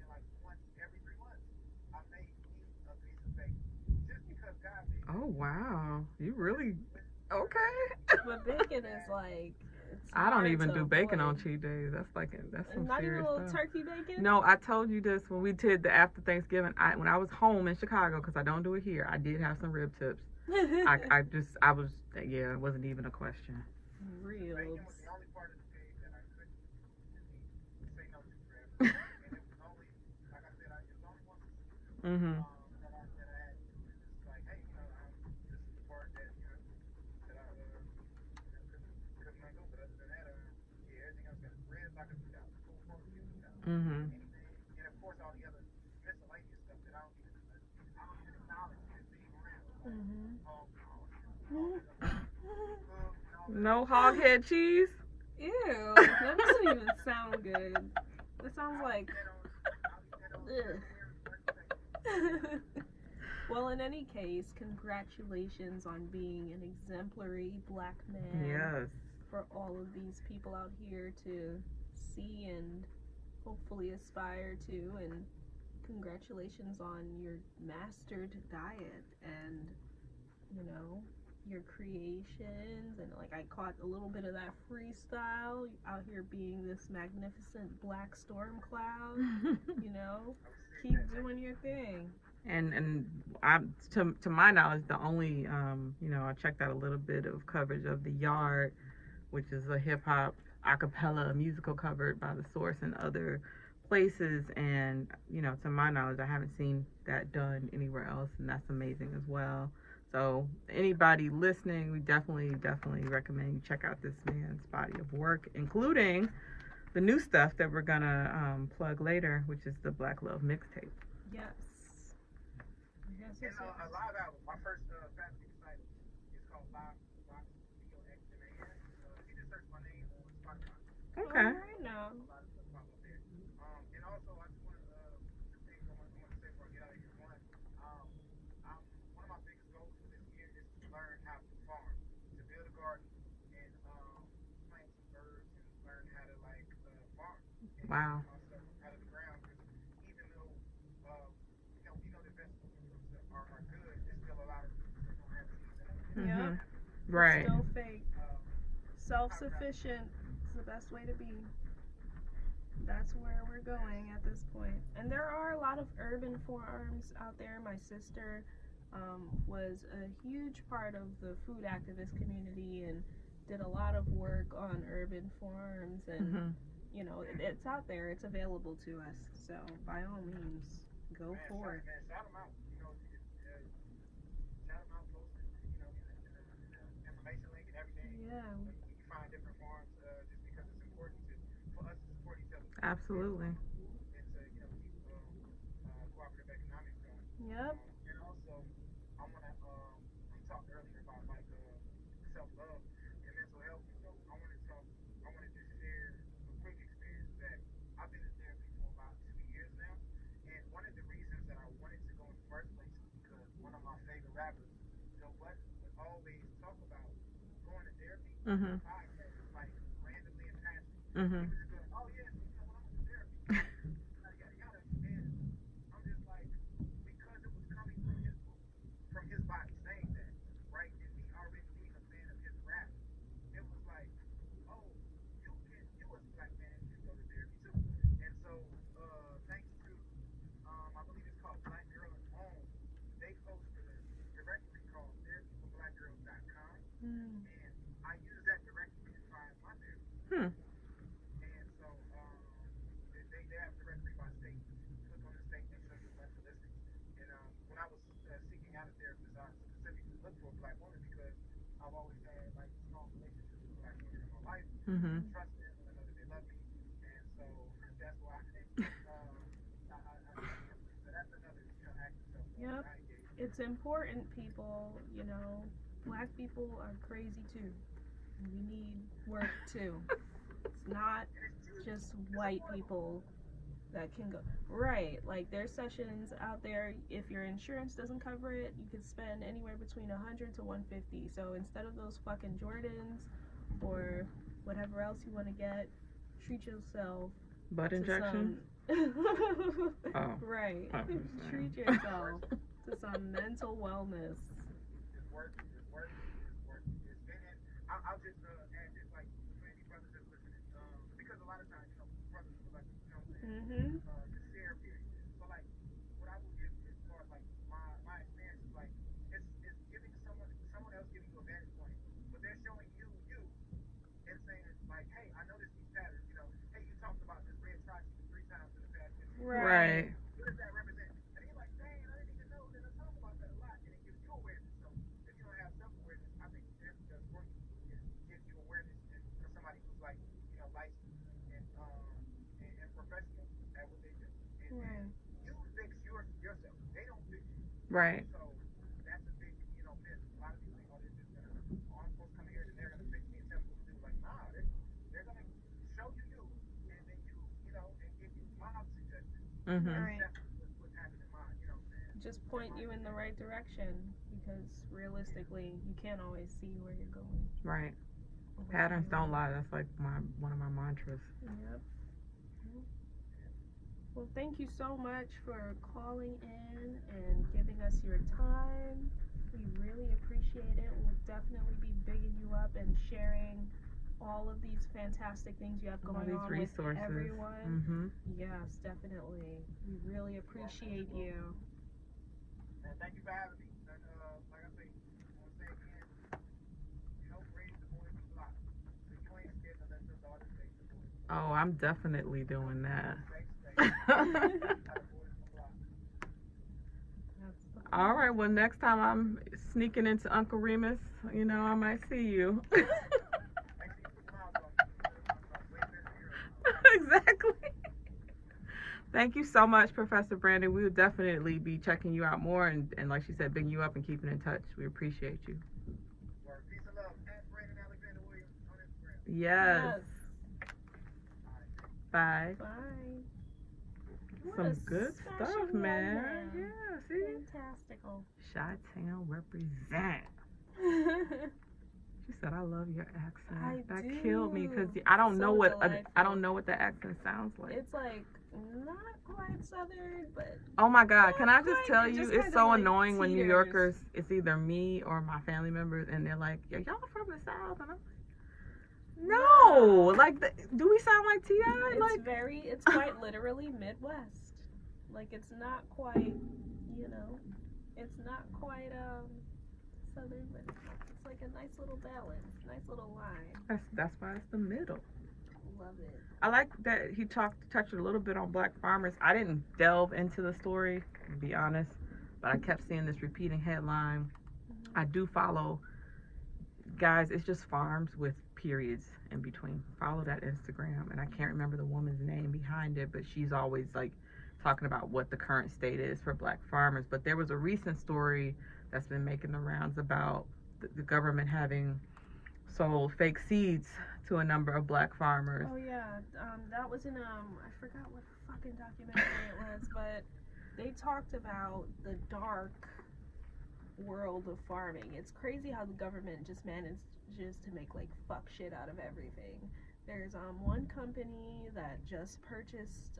like once every 3 months, I may eat a piece of bacon. Just because God made it. Oh wow. You really okay. But bacon is like. I don't hard even to do bacon on avoid. cheat days. That's some Not even serious a little stuff. turkey bacon. No, I told you this when we did the after Thanksgiving. When I was home in Chicago, because I don't do it here, I did have some rib tips. It wasn't even a question. Real. Bacon was the only part of the pig that I couldn't say no to forever. And it was only, like I said, it was only once a week. Mm-hmm. That I had to. It's like, hey, Mhm. and of course all the other miscellaneous stuff that I don't even acknowledge as being real, like Mhm. hog maws and all that other stuff, hooves and all that No other stuff. hog head cheese. Ew, that doesn't even sound good. That sounds like. I'll eat that on February 22nd. Ugh. Well, in any case, congratulations on being an exemplary black man Yes. for all of these people out here to see and hopefully aspire to. And congratulations on your mastered diet and, you know, your creations. And like, I caught a little bit of that freestyle out here being this magnificent black storm cloud. You know, keep doing your thing. And I, to my knowledge, the only I checked out a little bit of coverage of the Yard, which is a hip hop a cappella musical covered by the Source and other places, and to my knowledge, I haven't seen that done anywhere else, and that's amazing as well. So anybody listening, we definitely recommend you check out this man's body of work, including the new stuff that we're gonna plug later, which is the Black Love mixtape. Yes. Yes, yes, And yes. a live album. My first family recital is called Live Foxx VOXMAN. If you just search my name on Spotify, Okay. All right now. a lot of stuff pop up there. And also, I just want to two things I want to say before I get out of here. One, one of my biggest goals for this year is to learn how to farm, to build a garden, and plant some herbs and learn how to like farm and Wow. get my stuff out of the ground. Because even though we know that vegetables and fruits are good, there's still a lot of fruits that don't have seeds in them. Yep. Mhm. Right. Still fake. Um, Self-sufficient is the best way to be. That's where we're going at this point. And there are a lot of urban farms out there. My sister was a huge part of the food activist community and did a lot of work on urban farms. And, Mhm. it's out there, it's available to us. So, by all means, go man, forth. shout them out. Shout them out, post it, in the information link and everything. Yeah. You can find different farms just because it's important for us to support each other. Absolutely. And to keep cooperative economics going. Yep. And also, I want to we talked earlier about like self love and mental health. So I wanted to share a quick experience that I've been in therapy for about 2 years now. And one of the reasons that I wanted to go in the first place is because one of my favorite rappers, Joe Budden, would always talk about going to therapy on Mhm. a podcast, like randomly in passing. He Mhm. would just be like, oh yeah, when I went to therapy, yada yada yada. And I'm just like, because it was coming from his body saying that, right? And me already being a fan of his rap, it was like, oh, you as a black man can go to therapy too. And so, thanks to, I believe it's called Black Girl at Home, they posted a directory called therapyforblackgirls.com, Mm. and I use that directory to find my therapist. Hmm. And so, they have a directory by state. Click on the state, make sure you're left listings. And when I was seeking out a therapist, I specifically looked for a black woman because I've always had like strong relationships with black women in my life. Mhm. Trust them, and I know that they love me, and so that's why so that's another act of self love Yep. that I engage in. It's important, people. Black people are crazy too. We need work too. It's not just white people that can go. Right. Like, there's sessions out there. If your insurance doesn't cover it, you could spend anywhere between 100 to 150. So instead of those fucking Jordans or whatever else you want to get, treat yourself Butt to injection. some. Oh. Right. I understand. Treat yourself to some mental wellness. It's worth it. It's worth it. It's worth it. And I'll just add this, like, for any brothers that's listening, because a lot of times, brothers will like, what I'm saying, Mm-hmm. to share period. So like, what I will give as far as like my experience is like, it's giving someone else giving you a vantage point, but they're showing you and saying like, hey, I noticed these patterns. Hey, you talked about this red triangle 3 times in the past 15 minutes. Right. What does that represent? And you're like, dang, I didn't even know that I talk about that a lot, and it gives you awareness. So if you don't have self-awareness, I think therapy does for you. It gives you awareness, and for somebody who's like, licensed and professional, Right. So that's a big, myth. A lot of people think, oh, they're just gonna, oh, I'm supposed to come here and they're gonna fix me and tell me what to do. Like, nah, they're gonna show you you, and then and give you mild suggestions. Mhm. Right. That's what's happening in mind. You know what I'm saying? Just point you in the right direction, because realistically, you can't always see where you're going. Right. Patterns don't lie. That's like one of my mantras. Yep. Well, thank you so much for calling in and giving us your time. We really appreciate it. We'll definitely be bigging you up and sharing all of these fantastic things you have All going these on resources. with everyone. Mhm. Yes, definitely. We really appreciate you. And thank you for having me. And, like I say, I want to say again, raise the boys to block. So you ain't scared to let your daughter say the boys. Oh, I'm definitely doing that. All right. Well, next time I'm sneaking into Uncle Remus, I might see you. Exactly. Thank you so much, Professor Brandon. We will definitely be checking you out more and like she said, bigging you up and keeping in touch. We appreciate you. Peace and love. At Brandon Alexander Williams on Instagram. Yes. Bye. Bye. Bye. Some good stuff, man. Yeah, see? Fantastical. Chi-Town represent. She said, "I love your accent." That killed me because I don't know what the accent sounds like. It's like not quite Southern, but oh my God! Can I just quite, tell you, just it's kinda so like annoying when New teeters. Yorkers. It's either me or my family members, and they're like, "Yeah, y'all from the South," and I'm like, "No, like, do we sound like Ti?" It's quite literally Midwest. Like it's not quite, it's not quite Southern, but it's like a nice little balance, nice little line. That's why it's the middle. Love it. I like that he touched a little bit on black farmers. I didn't delve into the story, to be honest, but I kept seeing this repeating headline. Mm-hmm. I do follow, guys, it's just farms with periods in between. Follow that Instagram, and I can't remember the woman's name behind it, but she's always like talking about what the current state is for black farmers. But there was a recent story that's been making the rounds about the government having sold fake seeds to a number of black farmers. Oh yeah, that was in I forgot what fucking documentary it was, but they talked about the dark world of farming. It's crazy how the government just manages to make like fuck shit out of everything. There's one company that just purchased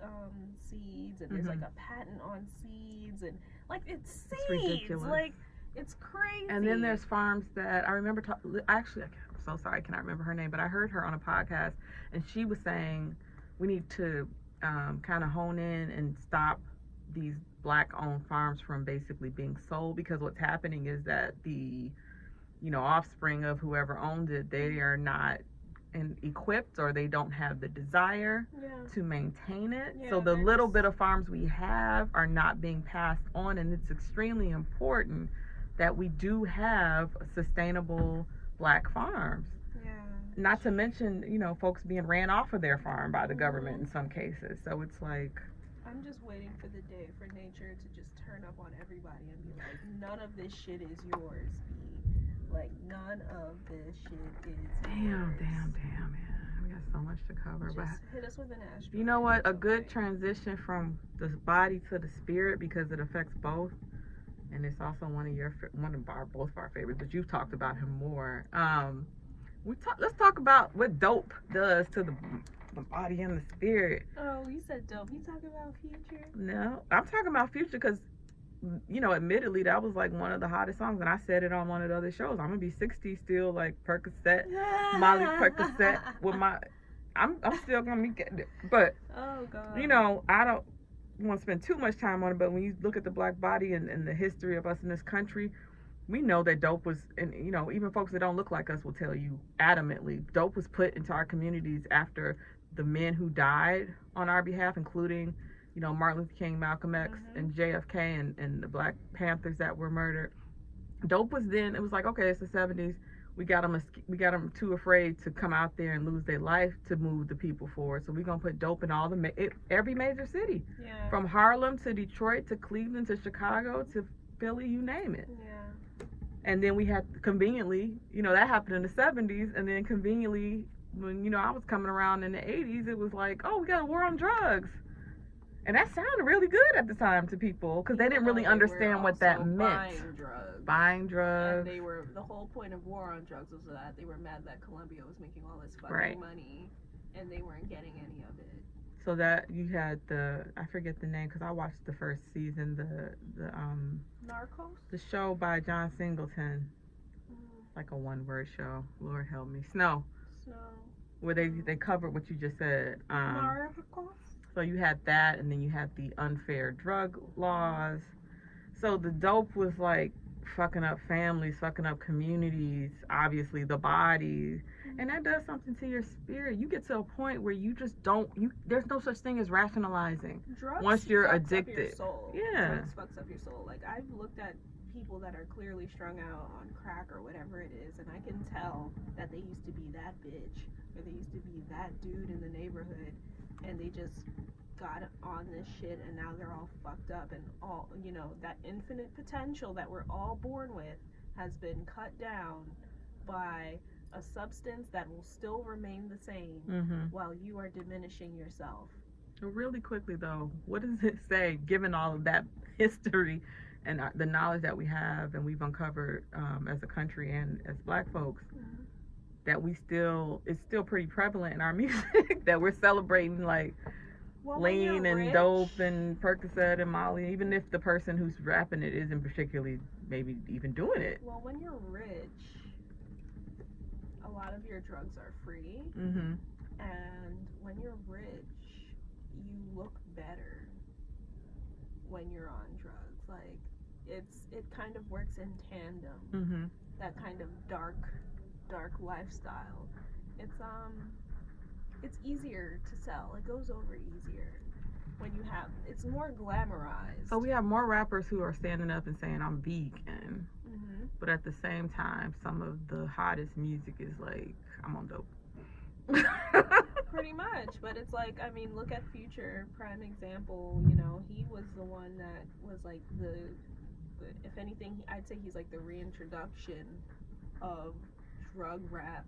seeds, and there's like a patent on seeds, and like it's seeds. It's ridiculous. Like it's crazy. And then there's farms that I remember. Actually, I'm so sorry, I cannot remember her name, but I heard her on a podcast, and she was saying we need to kind of hone in and stop these black-owned farms from basically being sold, because what's happening is that the offspring of whoever owns it, they are not equipped, or they don't have the desire to maintain it. So the little bit of farms we have are not being passed on, and it's extremely important that we do have sustainable black farms. Not to mention, folks being ran off of their farm by the government in some cases. So it's like, I'm just waiting for the day for nature to just turn up on everybody and be like, none of this shit is yours, B. Like, none of this shit is yours. Damn, man. We got so much to cover. Just but hit us with an asteroid. You know what? A good transition from the body to the spirit, because it affects both. And it's also both of our favorites, but you've talked about him more. Let's talk about what dope does to the body and the spirit. Oh, you said dope. You talking about Future? No, I'm talking about Future because, admittedly, that was like one of the hottest songs, and I said it on one of the other shows. I'm gonna be 60 still, like Percocet, Molly Percocet with my. I'm still gonna be getting it, but oh god, I don't want to spend too much time on it. But when you look at the black body and the history of us in this country, we know that dope was, and even folks that don't look like us will tell you adamantly, dope was put into our communities after the men who died on our behalf, including, Martin Luther King, Malcolm X, and JFK, and the Black Panthers that were murdered. Dope was then, it was like, okay, it's the 70s. We got them too afraid to come out there and lose their life to move the people forward. So we're going to put dope in every major city. Yeah. From Harlem to Detroit to Cleveland to Chicago to Philly, you name it. Yeah. And then we had conveniently, that happened in the 70s, and then conveniently, when, I was coming around in the 80s, it was like, oh, we got a war on drugs. And that sounded really good at the time to people, because they didn't really understand what that meant. Buying drugs. And the whole point of war on drugs was that they were mad that Colombia was making all this fucking money, and they weren't getting any of it. So that you had I forget the name, because I watched the first season, the Narcos? The show by John Singleton. Like a one-word show. Lord help me. Snow. Where they covered what you just said. Narcos? So you had that, and then you had the unfair drug laws. So the dope was like fucking up families, fucking up communities, obviously the bodies. And that does something to your spirit. You get to a point where you just there's no such thing as rationalizing. Drugs once you're fucks addicted. Up your soul. Yeah. Drugs fucks up your soul. Like, I've looked at people that are clearly strung out on crack or whatever it is, and I can tell that they used to be that bitch, or they used to be that dude in the neighborhood, and they just got on this shit, and now they're all fucked up, and all, that infinite potential that we're all born with has been cut down by a substance that will still remain the same while you are diminishing yourself. Really quickly though, what does it say, given all of that history and the knowledge that we have and we've uncovered as a country and as Black folks, that it's still pretty prevalent in our music that we're celebrating like lean and dope and Percocet and Molly, even if the person who's rapping it isn't particularly maybe even doing it. Well, when you're rich, a lot of your drugs are free, and when you're rich, you look better when you're on drugs. Like, it kind of works in tandem. That kind of dark lifestyle. It's easier to sell. It goes over easier when you have. It's more glamorized. So we have more rappers who are standing up and saying I'm vegan, but at the same time, some of the hottest music is like I'm on dope. Pretty much, but it's like, I mean, look at Future, prime example. He was the one that was like if anything, I'd say he's like the reintroduction of drug rap.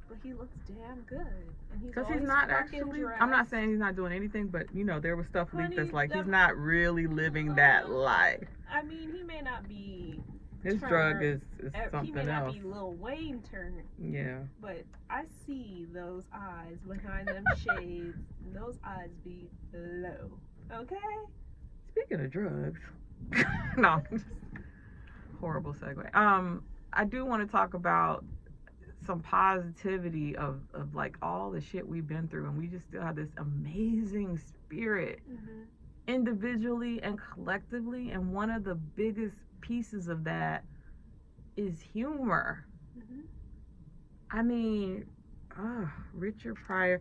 But he looks damn good, and because he's not actually. Dressed. I'm not saying he's not doing anything, but there was stuff leaked that's like he's not really living that life. I mean, he may not be. His drug is something else. He may not be Lil Wayne Turner. Yeah. But I see those eyes behind them shades. And those eyes be low. Okay. Speaking of drugs, no, horrible segue. I do want to talk about some positivity of like all the shit we've been through, and we just still have this amazing spirit individually and collectively, and one of the biggest pieces of that is humor. I mean, Richard Pryor,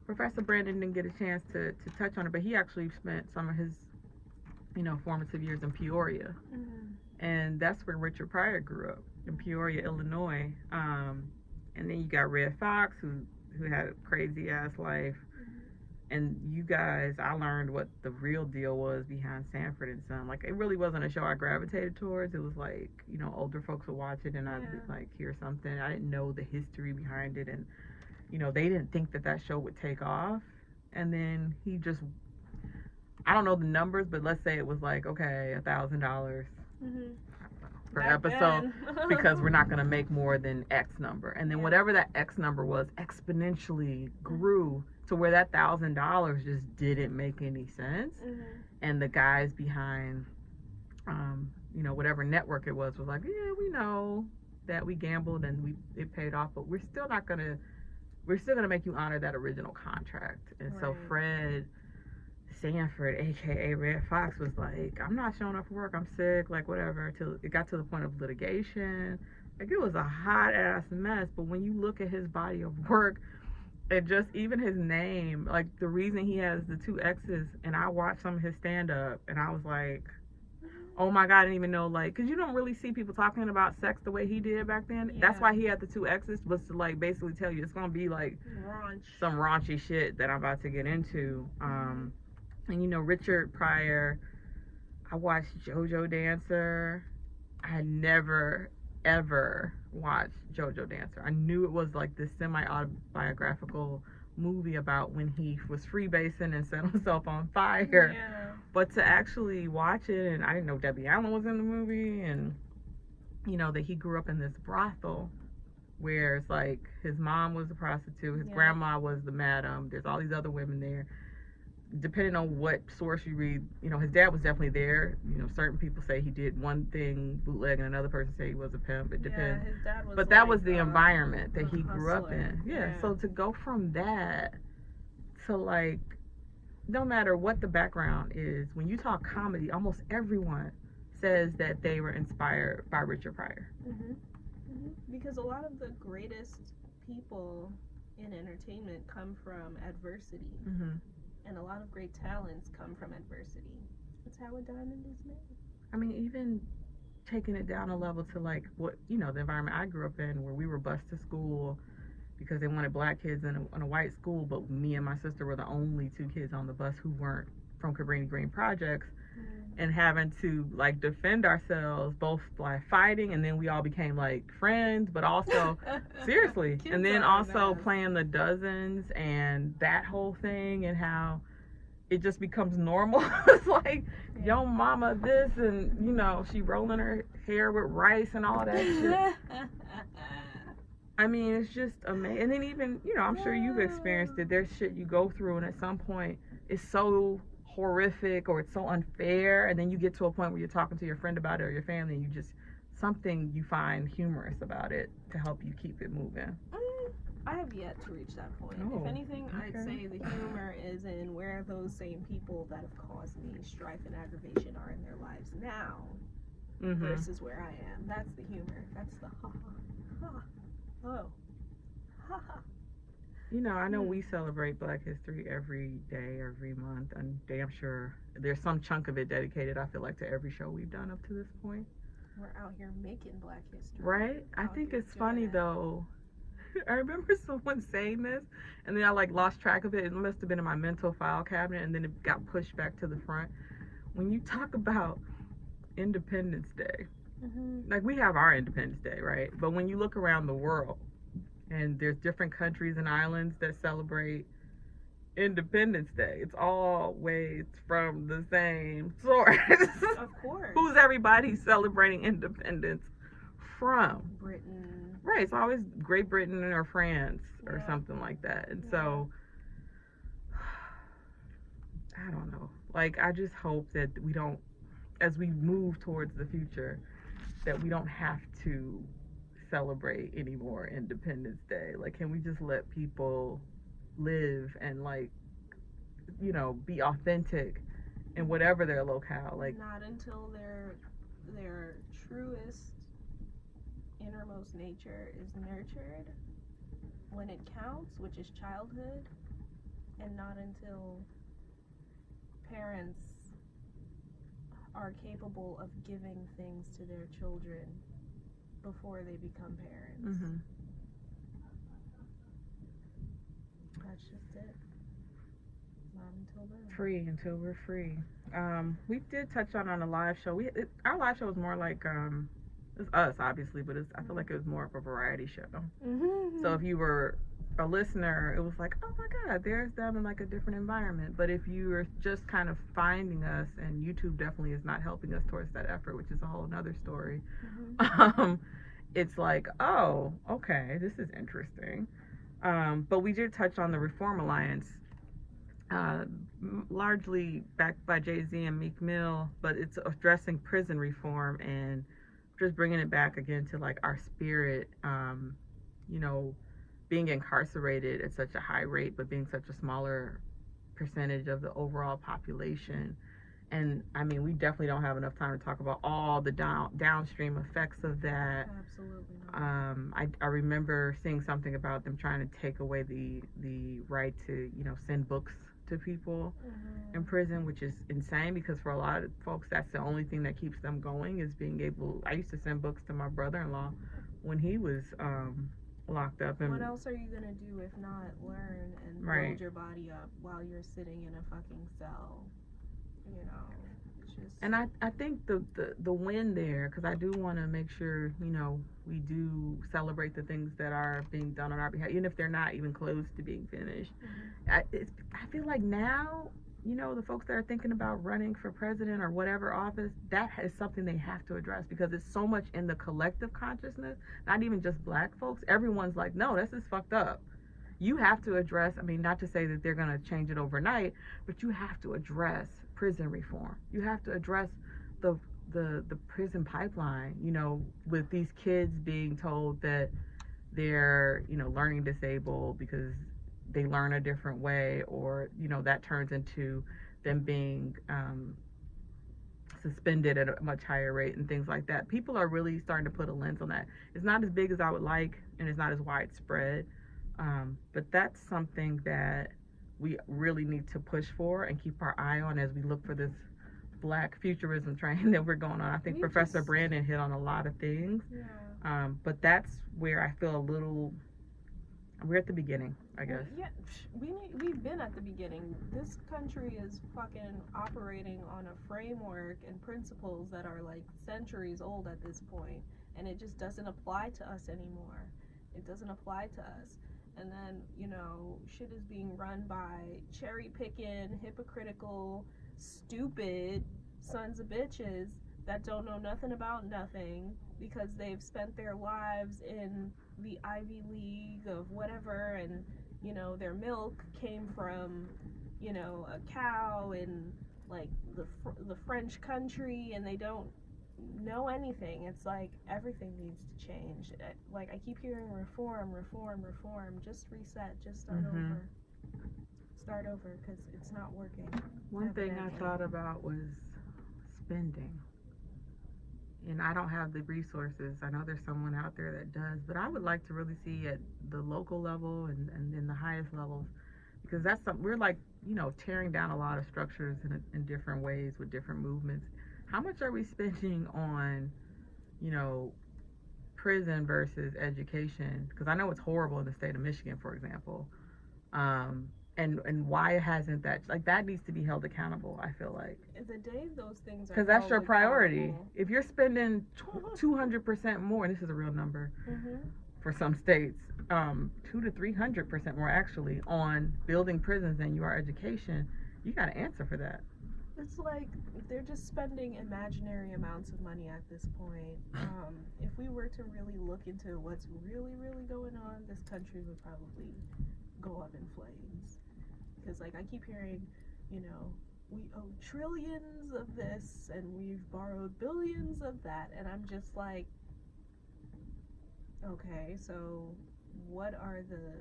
Professor Brandon didn't get a chance to touch on it, but he actually spent some of his formative years in Peoria, and that's where Richard Pryor grew up, in Peoria, Illinois. And then you got Red Foxx, who had a crazy ass life. And you guys, I learned what the real deal was behind Sanford and Son. Like, it really wasn't a show I gravitated towards. It was like, older folks would watch it and I'd like hear something. I didn't know the history behind it, and they didn't think that show would take off. And then he just, I don't know the numbers, but let's say it was like, okay, $1,000 per episode because we're not going to make more than X number. And then whatever that X number was exponentially grew to where that $1,000 just didn't make any sense. And the guys behind, whatever network it was like, yeah, we know that we gambled and it paid off, but we're still gonna make you honor that original contract. And so Fred Sanford, aka Red Foxx, was like, I'm not showing up for work, I'm sick, like whatever, till it got to the point of litigation. Like, it was a hot ass mess. But when you look at his body of work, and just even his name, like the reason he has the 2 X's, and I watched some of his stand up and I was like, oh my God, I didn't even know, like, because you don't really see people talking about sex the way he did back then. That's why he had the 2 X's, was to like basically tell you it's gonna be like some raunchy shit that I'm about to get into. And Richard Pryor, I watched JoJo Dancer. I never ever watched JoJo Dancer. I knew it was like this semi-autobiographical movie about when he was freebasing and set himself on fire. Yeah. But to actually watch it, and I didn't know Debbie Allen was in the movie, and you know that he grew up in this brothel where it's like his mom was a prostitute, his grandma was the madam, there's all these other women there. Depending on what source you read, you know, his dad was definitely there. You know, certain people say he did one thing bootleg and another person say he was a pimp. It depends. Yeah, his dad was but that was the environment that he grew up hustler. in. Yeah. Yeah. So to go from that to like, no matter what the background is, when you talk comedy, almost everyone says that they were inspired by Richard Pryor. Because a lot of the greatest people in entertainment come from adversity. And a lot of great talents come from adversity. That's how a diamond is made. I mean, even taking it down a level to like what, you know, the environment I grew up in where we were bused to school because they wanted black kids in a white school, but me and my sister were the only two kids on the bus who weren't from Cabrini Green Projects, and having to like defend ourselves both by fighting, and then we all became like friends, but also seriously, and then also playing the dozens and that whole thing, and how it just becomes normal. It's like, yo mama this, and you know, she rolling her hair with rice and all that shit. I mean, it's just amazing. And then even, you know, I'm sure you've experienced it. There's shit you go through, and at some point it's so horrific or it's so unfair, and then you get to a point where you're talking to your friend about it or your family, and you just, something you find humorous about it to help you keep it moving. I have yet to reach that point. If anything, I'd say the humor is in where those same people that have caused me strife and aggravation are in their lives now versus where I am. That's the humor. That's the ha ha ha. Oh. Ha ha. You know, I know we celebrate Black History every day, every month, and damn sure there's some chunk of it dedicated, I feel like, to every show we've done up to this point. We're out here making Black History. Right? I think it's funny, though. I remember someone saying this, and then I, like, lost track of it. It must have been in my mental file cabinet, and then it got pushed back to the front. When you talk about Independence Day, like, we have our Independence Day, right? But when you look around the world, and there's different countries and islands that celebrate Independence Day, it's always from the same source. Of course. Who's everybody celebrating independence from? Britain. Right, it's always Great Britain or France or something like that. And so, I don't know. Like, I just hope that we don't, as we move towards the future, that we don't have to celebrate any more Independence Day. Like, can we just let people live and, like, you know, be authentic in whatever their locale? Like, not until their truest innermost nature is nurtured when it counts, which is childhood, and not until parents are capable of giving things to their children before they become parents. That's just it. Not until then. Free until we're free. We did touch on a live show. Our live show was more like it's us, obviously, but I feel like it was more of a variety show. So if you were a listener, it was like, oh my God, there's them in like a different environment. But if you were just kind of finding us, and YouTube definitely is not helping us towards that effort, which is a whole nother story. It's like, oh, okay, this is interesting. But we did touch on the Reform Alliance, largely backed by Jay-Z and Meek Mill, but it's addressing prison reform and just bringing it back again to like our spirit, you know, being incarcerated at such a high rate, but being such a smaller percentage of the overall population. And I mean, we definitely don't have enough time to talk about all the downstream effects of that. Absolutely not. I remember seeing something about them trying to take away the right to, you know, send books to people in prison, which is insane, because for a lot of folks, that's the only thing that keeps them going, is being able. I used to send books to my brother-in-law when he was locked up. And what else are you gonna do if not learn and build your body up while you're sitting in a fucking cell? You know, it's just. And I think the win there, because I do want to make sure, you know, we do celebrate the things that are being done on our behalf, even if they're not even close to being finished. I feel like now, you know, the folks that are thinking about running for president or whatever office, that is something they have to address, because it's so much in the collective consciousness, not even just black folks. Everyone's like, no, this is fucked up. You have to address, I mean, not to say that they're going to change it overnight, but you have to address prison reform. You have to address the prison pipeline, you know, with these kids being told that they're, you know, learning disabled because they learn a different way, or, you know, that turns into them being suspended at a much higher rate and things like that. People are really starting to put a lens on that. It's not as big as I would like, and it's not as widespread, but that's something that we really need to push for and keep our eye on as we look for this Black futurism train that we're going on. I think Professor Brandon hit on a lot of things, but that's where I feel a little, we're at the beginning, I guess. Well, yeah, we've been at the beginning. This country is fucking operating on a framework and principles that are like centuries old at this point, and it just doesn't apply to us anymore. It doesn't apply to us. And then, you know, shit is being run by cherry picking, hypocritical, stupid sons of bitches that don't know nothing about nothing because they've spent their lives in the Ivy League of whatever, and, you know, their milk came from, you know, a cow in like the French country, and they don't know anything. It's like everything needs to change. Like I keep hearing reform. Just reset. Just start over because it's not working. One thing I thought about was spending. And I don't have the resources. I know there's someone out there that does, but I would like to really see at the local level and then the highest levels, because that's something we're like, you know, tearing down a lot of structures in different ways with different movements. How much are we spending on, you know, prison versus education? Because I know it's horrible in the state of Michigan, for example. And why hasn't that, like, that needs to be held accountable, I feel like. The day those things are, because that's your priority. If you're spending 200% more, and this is a real number for some states, 200 to 300% more actually on building prisons than you are education, you got to answer for that. It's like they're just spending imaginary amounts of money at this point. If we were to really look into what's really going on, this country would probably go up in flames. Because, like, I keep hearing, you know, we owe trillions of this and we've borrowed billions of that, and I'm just like, okay, so what are the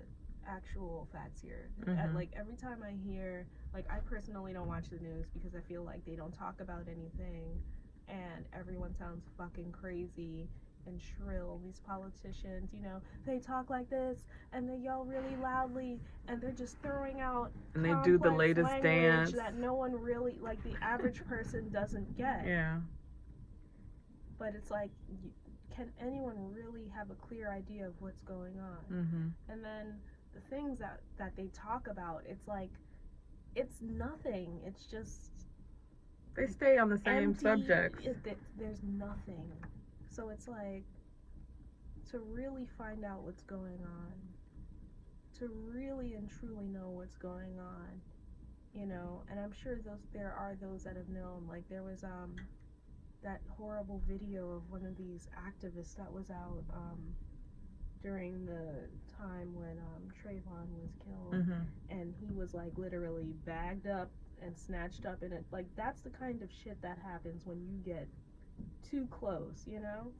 actual facts here? Like, every time I hear, like, I personally don't watch the news because I feel like they don't talk about anything, and everyone sounds fucking crazy and shrill. These politicians, you know, they talk like this and they yell really loudly, and they're just throwing out and they do the latest dance that no one really, like, the average person doesn't get. Yeah. But it's like, can anyone really have a clear idea of what's going on? And then the things that they talk about, it's like, it's nothing. It's just, they stay on the same empty, subjects. There's nothing. So it's like, to really find out what's going on, to really and truly know what's going on, you know, and I'm sure there are those that have known. Like, there was that horrible video of one of these activists that was out during the time when Trayvon was killed, and he was, like, literally bagged up and snatched up in it. Like, that's the kind of shit that happens when you get too close, you know?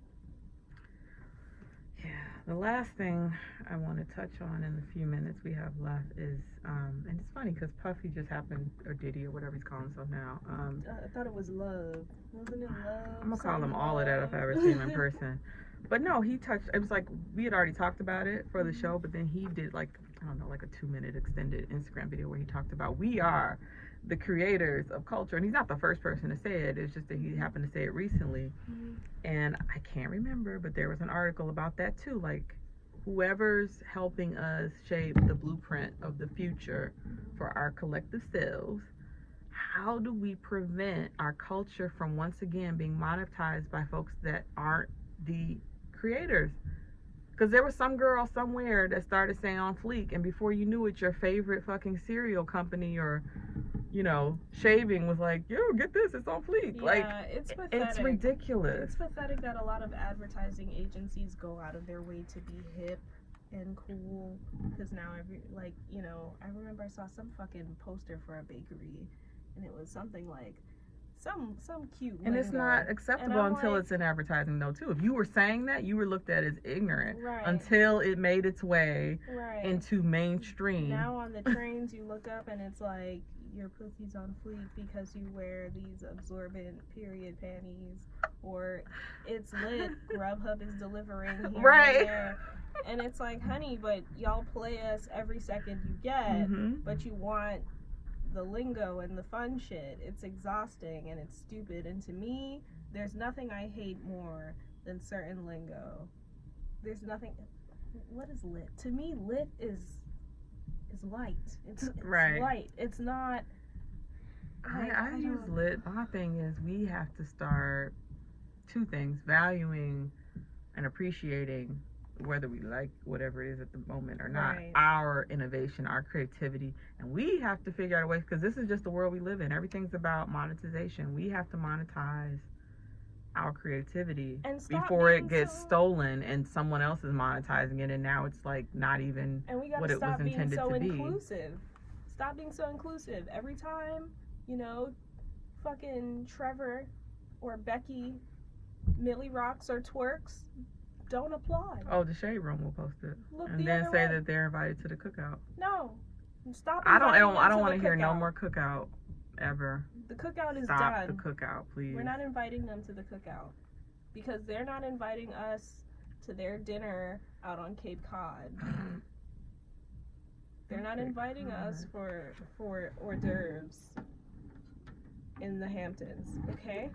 Yeah. The last thing I want to touch on in the few minutes we have left is, and it's funny because Puffy just happened, or Diddy, or whatever he's calling himself now. I thought it was Love. Wasn't it Love? I'm going to call him all of that if I ever see him in person. But no, he touched, it was like, we had already talked about it for the show, but then he did, like, I don't know, like a 2-minute extended Instagram video where he talked about, we are the creators of culture. And he's not the first person to say it. It's just that he happened to say it recently. And I can't remember, but there was an article about that too. Like, whoever's helping us shape the blueprint of the future for our collective selves, how do we prevent our culture from once again being monetized by folks that aren't the creators? Because there was some girl somewhere that started saying on fleek, and before you knew it, your favorite fucking cereal company or, you know, shaving was like, yo, get this, it's on fleek. Yeah, like, it's pathetic. it's ridiculous. It's pathetic that a lot of advertising agencies go out of their way to be hip and cool. Because now, I remember I saw some fucking poster for a bakery, and it was something like, some cute and it's lingo. not acceptable until like, it's in advertising though too. If you were saying that, you were looked at as ignorant right. until it made its way right. into mainstream. Now on the trains you look up and it's like, your pussy's on fleek because you wear these absorbent period panties, or it's lit, Grubhub is delivering here right. and there. And it's like, honey, but y'all play us every second you get, but you want the lingo and the fun shit. It's exhausting and it's stupid, and to me there's nothing I hate more than certain lingo. There's nothing. What is lit? To me, lit is light. It's right. light. It's not I use lit. My thing is, we have to start two things: valuing and appreciating, whether we like whatever it is at the moment or not, right. our innovation, our creativity. And we have to figure out a way, because this is just the world we live in. Everything's about monetization. We have to monetize our creativity before it gets stolen and someone else is monetizing it, and now it's like not even what it was intended to be. Stop being so inclusive. Every time, fucking Trevor or Becky Millie rocks or twerks, don't applaud. Oh, the Shade Room will post it. Look and then say that they're invited to the cookout. No. Stop. I don't want to hear no more cookout ever. The cookout is done. Stop the cookout, please. We're not inviting them to the cookout because they're not inviting us to their dinner out on Cape Cod. They're not inviting us for hors d'oeuvres in the Hamptons, okay?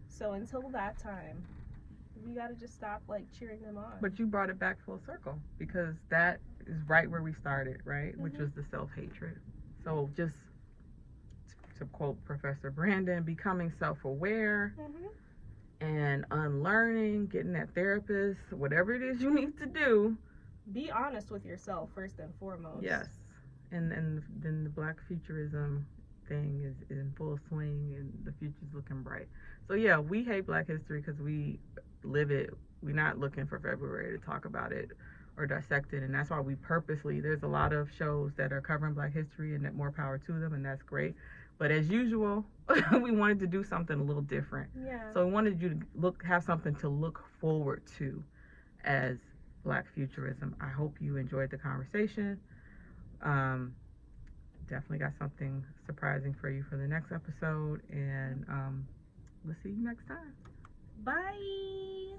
So until that time, we gotta just stop cheering them on. But you brought it back full circle, because that is right where we started, right? Which was the self-hatred. So just to quote Professor Brandon, becoming self-aware and unlearning, getting that therapist, whatever it is you need to do. Be honest with yourself first and foremost. Yes. And then the Black Futurism thing is in full swing, and the future's looking bright. So yeah, we hate Black history because we live it. We're not looking for February to talk about it or dissect it, and that's why we purposely, there's a lot of shows that are covering Black history, and that more power to them, and that's great. But as usual, we wanted to do something a little different. Yeah. So we wanted you to have something to look forward to as Black Futurism. I hope you enjoyed the conversation. Definitely got something surprising for you for the next episode, and we'll see you next time. Bye.